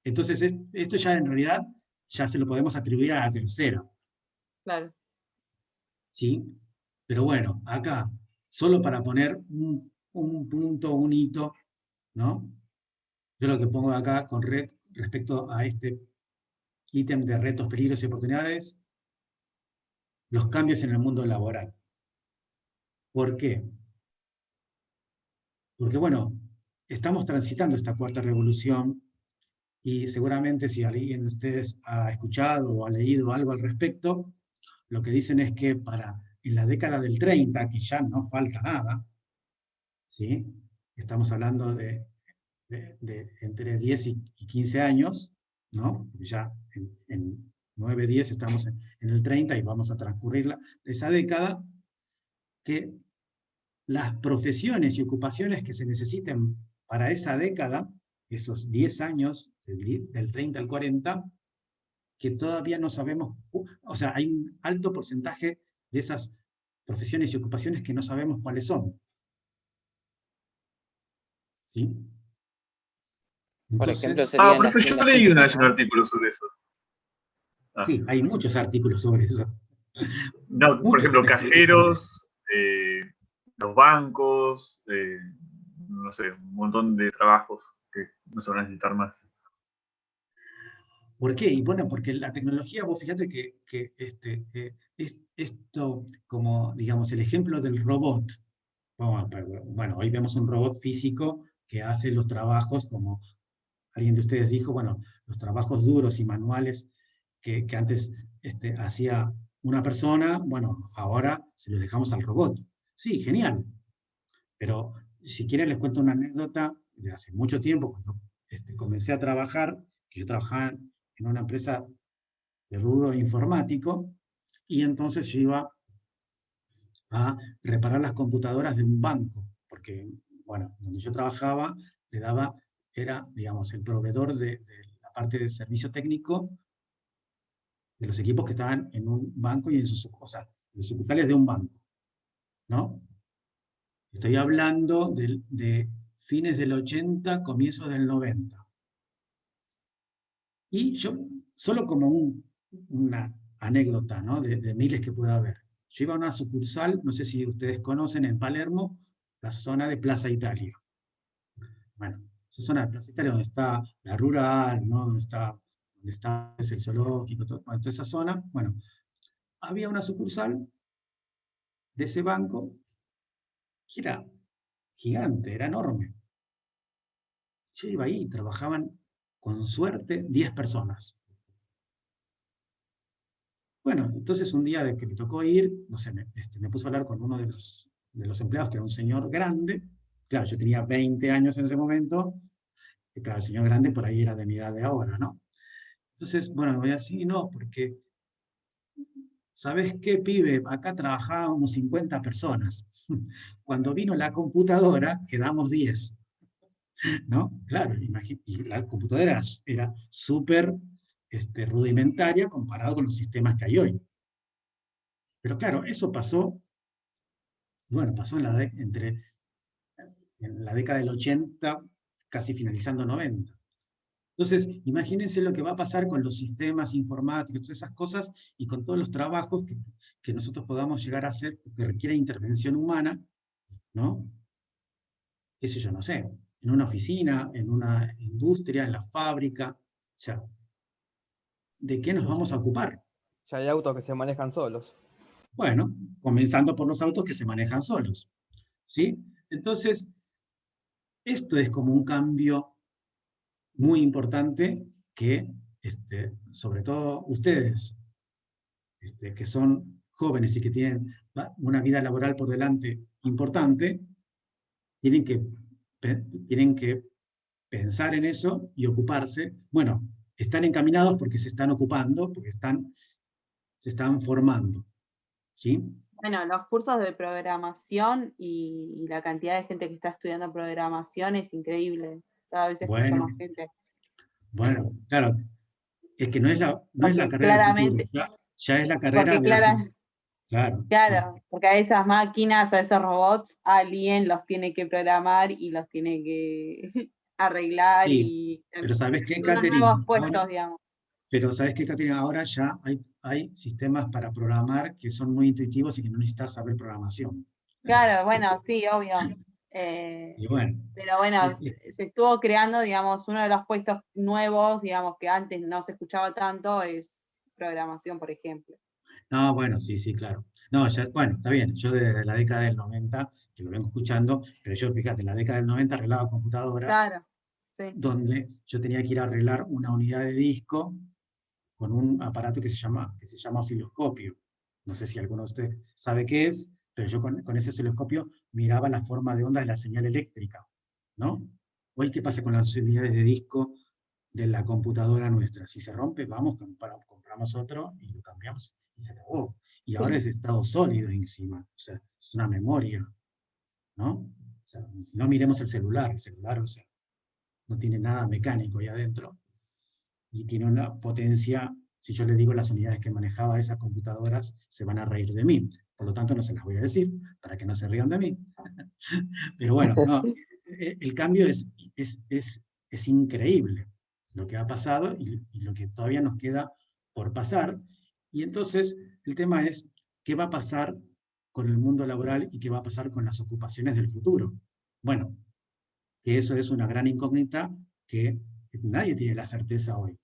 entonces esto ya en realidad ya se lo podemos atribuir a la tercera. Claro. ¿Sí? Pero bueno, acá, solo para poner un punto, un hito, ¿no? Yo lo que pongo acá con respecto a este ítem de retos, peligros y oportunidades, los cambios en el mundo laboral. ¿Por qué? Porque bueno, estamos transitando esta cuarta revolución y seguramente si alguien de ustedes ha escuchado o ha leído algo al respecto, lo que dicen es que en la década del 30, que ya no falta nada, ¿sí? Estamos hablando de entre 10 y 15 años, ¿no? Ya en 9, 10 estamos en el 30 y vamos a transcurrir esa década, que las profesiones y ocupaciones que se necesiten para esa década, esos 10 años, del 30 al 40, que todavía no sabemos, o sea, hay un alto porcentaje de esas profesiones y ocupaciones que no sabemos cuáles son. ¿Sí? Por Entonces, ejemplo, serían las profe, yo tiendas leí una vez físicas, un ¿no? artículo sobre eso. sí, hay muchos artículos sobre eso. No, por Muchos ejemplo, han escrito sobre eso. cajeros, los bancos, no sé, un montón de trabajos que no se van a necesitar más. ¿Por qué? Y bueno, porque la tecnología, vos fíjate que esto, como digamos, el ejemplo del robot. Bueno, hoy vemos un robot físico que hace los trabajos, como alguien de ustedes dijo, bueno, los trabajos duros y manuales que antes hacía una persona, bueno, ahora se los dejamos al robot. Sí, genial. Pero si quieren les cuento una anécdota de hace mucho tiempo, cuando comencé a trabajar, que yo trabajaba en una empresa de rubro informático, y entonces yo iba a reparar las computadoras de un banco, porque, bueno, donde yo trabajaba, era, digamos, el proveedor de la parte del servicio técnico de los equipos que estaban en un banco y en los sucursales de un banco, ¿no? Estoy hablando de fines del 80, comienzos del 90. Y yo, solo como una anécdota, ¿no? de miles que pueda haber. Yo iba a una sucursal, no sé si ustedes conocen, en Palermo, la zona de Plaza Italia. Bueno, esa zona de Plaza Italia donde está la rural, ¿no? donde está el zoológico, toda esa zona. Bueno, había una sucursal de ese banco que era gigante, era enorme. Yo iba ahí, trabajaban con suerte 10 personas. Bueno, entonces un día de que me tocó ir, no sé, me puse a hablar con uno de los empleados, que era un señor grande. Claro, yo tenía 20 años en ese momento, y claro, el señor grande por ahí era de mi edad de ahora, ¿no? Entonces, bueno, me voy así, no, porque, ¿sabes qué, pibe? Acá trabajábamos 50 personas. Cuando vino la computadora, quedamos 10. ¿No? Claro, y la computadora era súper rudimentaria comparado con los sistemas que hay hoy. Pero claro, eso pasó, bueno, pasó en la década del 80, casi finalizando 90. Entonces, imagínense lo que va a pasar con los sistemas informáticos, todas esas cosas, y con todos los trabajos que nosotros podamos llegar a hacer, que requieren intervención humana, ¿no? Qué sé yo, no sé, en una oficina, en una industria, en la fábrica, o sea, ¿de qué nos vamos a ocupar? Ya hay autos que se manejan solos. Bueno, comenzando por los autos que se manejan solos, ¿sí? Entonces, esto es como un cambio muy importante que, sobre todo ustedes, que son jóvenes y que tienen una vida laboral por delante importante, tienen que pensar en eso y ocuparse. Bueno, están encaminados porque se están ocupando, porque se están formando, ¿sí? Bueno, los cursos de programación y la cantidad de gente que está estudiando programación es increíble. Cada vez se escucha más gente. Bueno, claro, es que no es la carrera claramente, del futuro, ya es la carrera de hace... Claro, sí. Porque a esas máquinas, a esos robots, alguien los tiene que programar y los tiene que arreglar. Sí, pero ¿sabes qué, son Catherine? nuevos puestos, digamos. Pero ¿sabes qué, Catherine? Ahora ya hay sistemas para programar que son muy intuitivos y que no necesitas saber programación. Claro, bueno, sí, obvio. Y bueno, pero bueno, se estuvo creando, digamos, uno de los puestos nuevos, digamos, que antes no se escuchaba tanto, es programación, por ejemplo. no, bueno, sí, claro. No, ya, bueno, está bien. Yo desde la década del 90, que lo vengo escuchando, pero yo, fíjate, en la década del 90 arreglaba computadoras, claro, sí. donde yo tenía que ir a arreglar una unidad de disco con un aparato que se llama osciloscopio, No sé si alguno de ustedes sabe qué es, pero yo con ese osciloscopio miraba la forma de onda de la señal eléctrica, ¿no? Hoy, ¿qué pasa con las unidades de disco de la computadora nuestra? Si se rompe, compramos otro y lo cambiamos y se acabó. Y ahora es estado sólido encima, o sea, es una memoria, ¿no? O sea, no miremos el celular, o sea, no tiene nada mecánico ahí adentro, y tiene una potencia. Si yo les digo las unidades que manejaba esas computadoras, se van a reír de mí. Por lo tanto, no se las voy a decir, para que no se rían de mí. Pero bueno, no, el cambio es increíble, lo que ha pasado y lo que todavía nos queda por pasar. Y entonces, el tema es, ¿qué va a pasar con el mundo laboral y qué va a pasar con las ocupaciones del futuro? Bueno, que eso es una gran incógnita que nadie tiene la certeza hoy.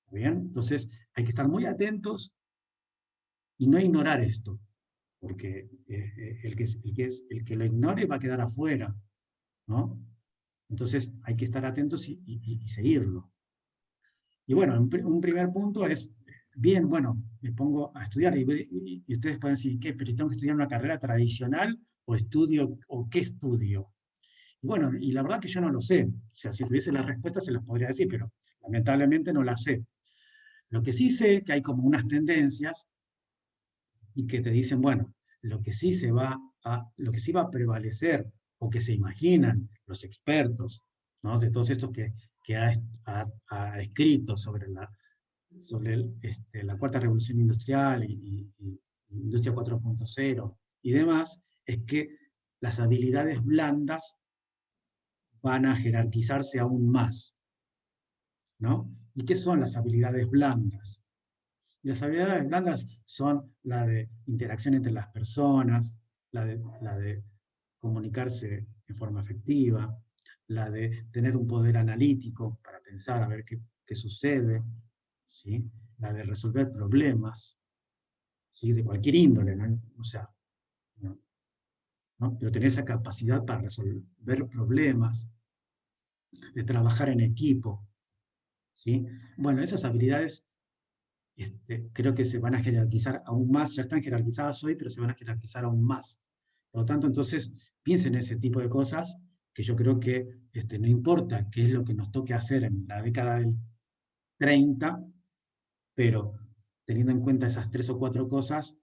¿Bien? Entonces, hay que estar muy atentos y no ignorar esto, porque el que lo ignore va a quedar afuera, ¿no? Entonces, hay que estar atentos y seguirlo. Y bueno, un primer punto es, bien, bueno, me pongo a estudiar, y ustedes pueden decir, ¿qué? ¿Pero tengo que estudiar una carrera tradicional o qué estudio? Y bueno, y la verdad que yo no lo sé. O sea, si tuviese la respuesta se los podría decir, pero lamentablemente no la sé. Lo que sí sé es que hay como unas tendencias y que te dicen, bueno, lo que sí va a prevalecer o que se imaginan los expertos, ¿no? De todos estos que ha escrito sobre la cuarta revolución industrial y industria 4.0 y demás, es que las habilidades blandas van a jerarquizarse aún más, ¿no? ¿Y qué son las habilidades blandas? Y las habilidades blandas son la de interacción entre las personas, la de comunicarse en forma efectiva, la de tener un poder analítico para pensar a ver qué sucede, ¿sí? La de resolver problemas, ¿sí? De cualquier índole, ¿no? O sea, ¿no? Pero tener esa capacidad para resolver problemas, de trabajar en equipo, ¿sí? Bueno, esas habilidades creo que se van a jerarquizar aún más, ya están jerarquizadas hoy, pero se van a jerarquizar aún más. Por lo tanto, entonces, piensen en ese tipo de cosas, que yo creo que no importa qué es lo que nos toque hacer en la década del 30, pero teniendo en cuenta esas 3 o 4 cosas,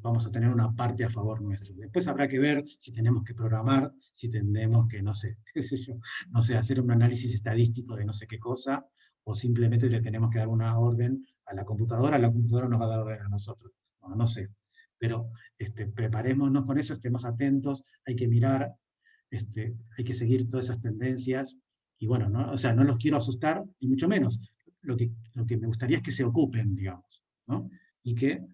vamos a tener una parte a favor nuestro. Después habrá que ver si tenemos que programar, si tenemos que, no sé, qué sé yo, no sé, hacer un análisis estadístico de no sé qué cosa, o simplemente le tenemos que dar una orden a la computadora nos va a dar orden a nosotros. No sé. Pero preparémonos con eso, estemos atentos, hay que mirar, hay que seguir todas esas tendencias, y bueno, ¿no? O sea, no los quiero asustar, ni mucho menos. Lo que me gustaría es que se ocupen, digamos, ¿no? Y que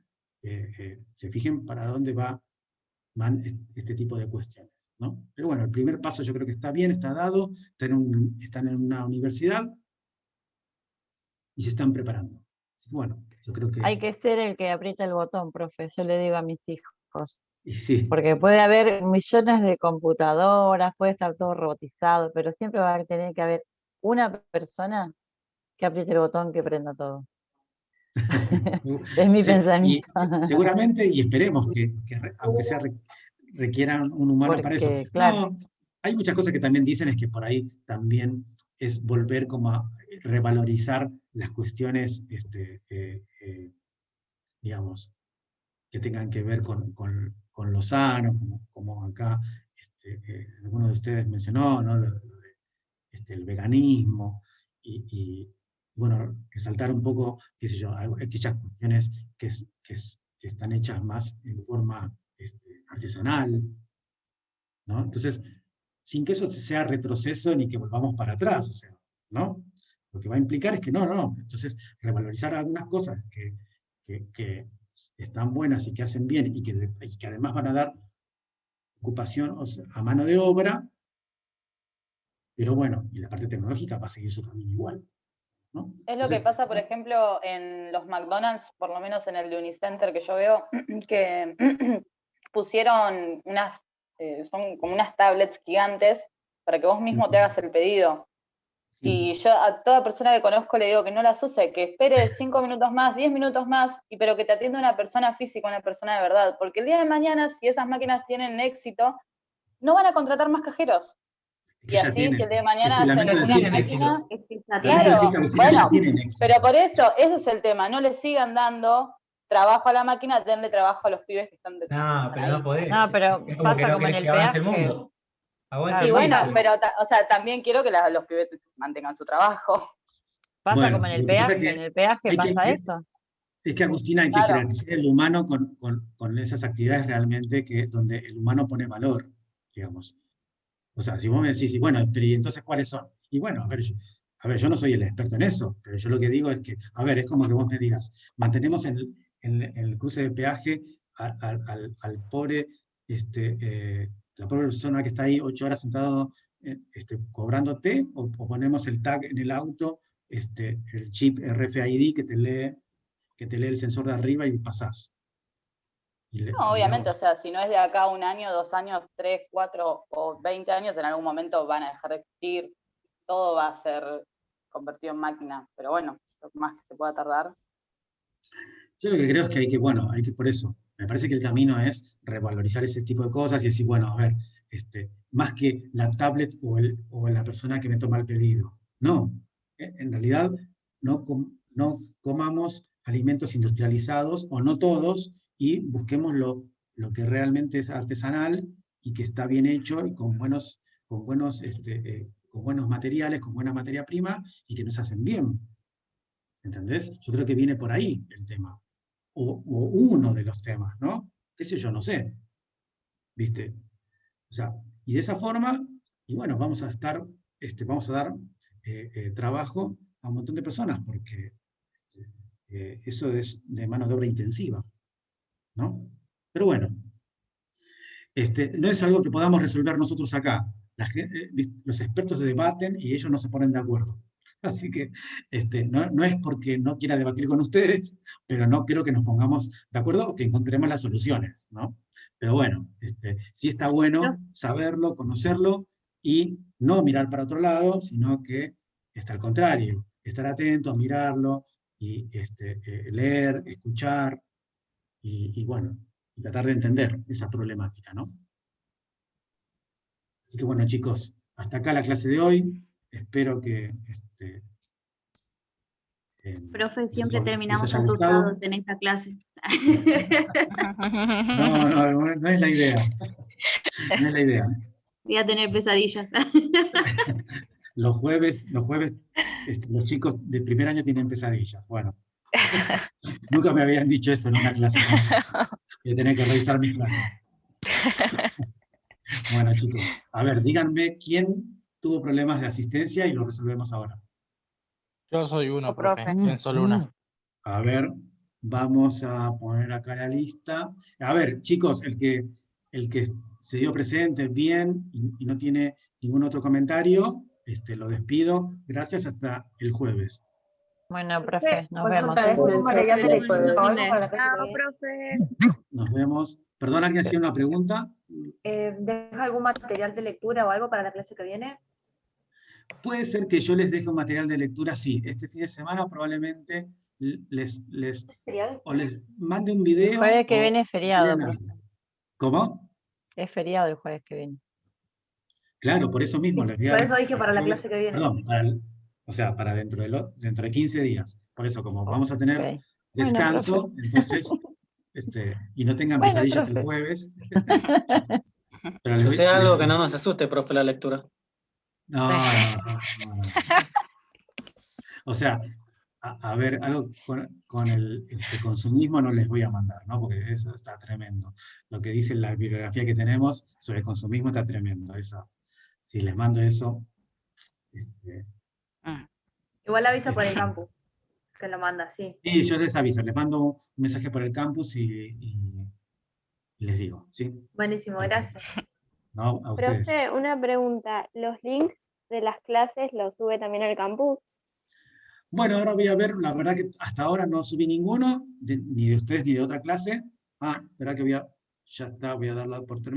se fijen para dónde van este tipo de cuestiones, ¿no? Pero bueno, el primer paso yo creo que está bien, está dado, están en una universidad y se están preparando. Así que bueno, yo creo que... Hay que ser el que aprieta el botón, profe, yo le digo a mis hijos. Y sí. Porque puede haber millones de computadoras, puede estar todo robotizado, pero siempre va a tener que haber una persona que apriete el botón que prenda todo. Es mi pensamiento. Seguramente, y esperemos que aunque sea requieran un humano para eso. Claro. No, hay muchas cosas que también dicen, es que por ahí también es volver como a revalorizar las cuestiones, digamos, que tengan que ver con lo sano, como acá alguno de ustedes mencionó, ¿no? El veganismo, y bueno, resaltar un poco, qué sé yo, aquellas cuestiones que están hechas más en forma artesanal, ¿no? Entonces, sin que eso sea retroceso ni que volvamos para atrás, o sea, ¿no? Lo que va a implicar es que no, entonces revalorizar algunas cosas que están buenas y que hacen bien y que además van a dar ocupación, o sea, a mano de obra, pero bueno, y la parte tecnológica va a seguir su camino igual, ¿no? Es lo que pasa, por ejemplo, en los McDonald's, por lo menos en el de Unicenter que yo veo, que pusieron son como unas tablets gigantes para que vos mismo te hagas el pedido. Y yo a toda persona que conozco le digo que no las use, que espere 5 minutos más, 10 minutos más, pero que te atienda una persona física, una persona de verdad. Porque el día de mañana, si esas máquinas tienen éxito, no van a contratar más cajeros. Y ya así, tienen. si el día de mañana La hacen meta una decir máquina... Claro, bueno, pero por eso, ese es el tema, no le sigan dando trabajo a la máquina, denle trabajo a los pibes que están detrás. No, pero no podés. No, pero Es como que pasa no como en querés el que avance el peaje. mundo. Aguante Y el bueno, mundo. pero o sea, también quiero que los pibetes mantengan su trabajo. Pasa Bueno, como en el lo que pasa peaje, es en que el peaje hay que- pasa eso. Es que, Agustina, hay que Claro. jerarquizar el humano con esas actividades realmente donde el humano pone valor, digamos. O sea, si vos me decís, y bueno, pero ¿y entonces cuáles son? Y bueno, a ver, yo no soy el experto en eso, pero yo lo que digo es que, a ver, es como que vos me digas, mantenemos en el cruce de peaje al pobre, la pobre persona que está ahí 8 horas sentado cobrándote, o ponemos el tag en el auto, el chip RFID que te lee el sensor de arriba y pasás. No, obviamente, o sea, si no es de acá 1 año, 2 años, 3, 4 o 20 años, en algún momento van a dejar de existir, todo va a ser convertido en máquina, pero bueno, lo más que se pueda tardar. Yo lo que creo es que hay que, por eso, me parece que el camino es revalorizar ese tipo de cosas y decir, bueno, a ver, más que la tablet o la persona que me toma el pedido. No, en realidad no comamos alimentos industrializados, o no todos, y busquemos lo que realmente es artesanal y que está bien hecho y con buenos materiales, con buena materia prima y que nos hacen bien. ¿Entendés? Yo creo que viene por ahí el tema. O uno de los temas, ¿no? ¿Qué sé yo? No sé. ¿Viste? O sea, y de esa forma, y bueno, vamos a dar trabajo a un montón de personas, porque eso es de mano de obra intensiva, ¿no? Pero bueno, no es algo que podamos resolver nosotros acá. Los expertos se debaten y ellos no se ponen de acuerdo. Así que no es porque no quiera debatir con ustedes, pero no creo que nos pongamos de acuerdo o que encontremos las soluciones, ¿no? Pero bueno, sí está bueno saberlo, conocerlo y no mirar para otro lado, sino que al contrario, estar atento, mirarlo y leer, escuchar y bueno, tratar de entender esa problemática, ¿no? Así que bueno, chicos, hasta acá la clase de hoy. Espero que Profe, siempre les terminamos haya gustado. asustados en esta clase. No es la idea. No es la idea. Voy a tener pesadillas. Los jueves, los chicos de primer año tienen pesadillas. Bueno, nunca me habían dicho eso en una clase, ¿no? Voy a tener que revisar mis clases. Bueno, chicos, a ver, díganme quién tuvo problemas de asistencia y lo resolvemos ahora. Yo soy uno, profe. Solo una. A ver, vamos a poner acá la lista. A ver, chicos, el que se dio presente bien y no tiene ningún otro comentario, lo despido. Gracias, hasta el jueves. Bueno, profe, nos vemos. Nos vemos. Perdón, ¿alguien hacía una pregunta? ¿Deja algún material de lectura o algo para la clase que viene? Puede ser que yo les deje un material de lectura, sí. Este fin de semana probablemente les mande un video. El jueves que viene es feriado, profe. ¿Cómo? Es feriado el jueves que viene. Claro, por eso mismo. Por eso dije para la clase que viene. Perdón, para dentro de 15 días. Por eso, como vamos a tener descanso, bueno, entonces, y no tengan pesadillas el jueves. Que sea algo que no nos asuste, profe, la lectura. No. O sea, a ver, algo con el consumismo no les voy a mandar, ¿no? Porque eso está tremendo. Lo que dice la bibliografía que tenemos sobre el consumismo está tremendo. Si les mando eso... Igual avisa por el campus, que lo manda, sí. Sí, yo les aviso, les mando un mensaje por el campus y les digo, ¿sí? Buenísimo, gracias. No, a ustedes. Profe, una pregunta. ¿Los links de las clases los sube también al campus? Bueno, ahora voy a ver, la verdad que hasta ahora no subí ninguno, ni de ustedes ni de otra clase. Espera que ya está, voy a darla por terminada.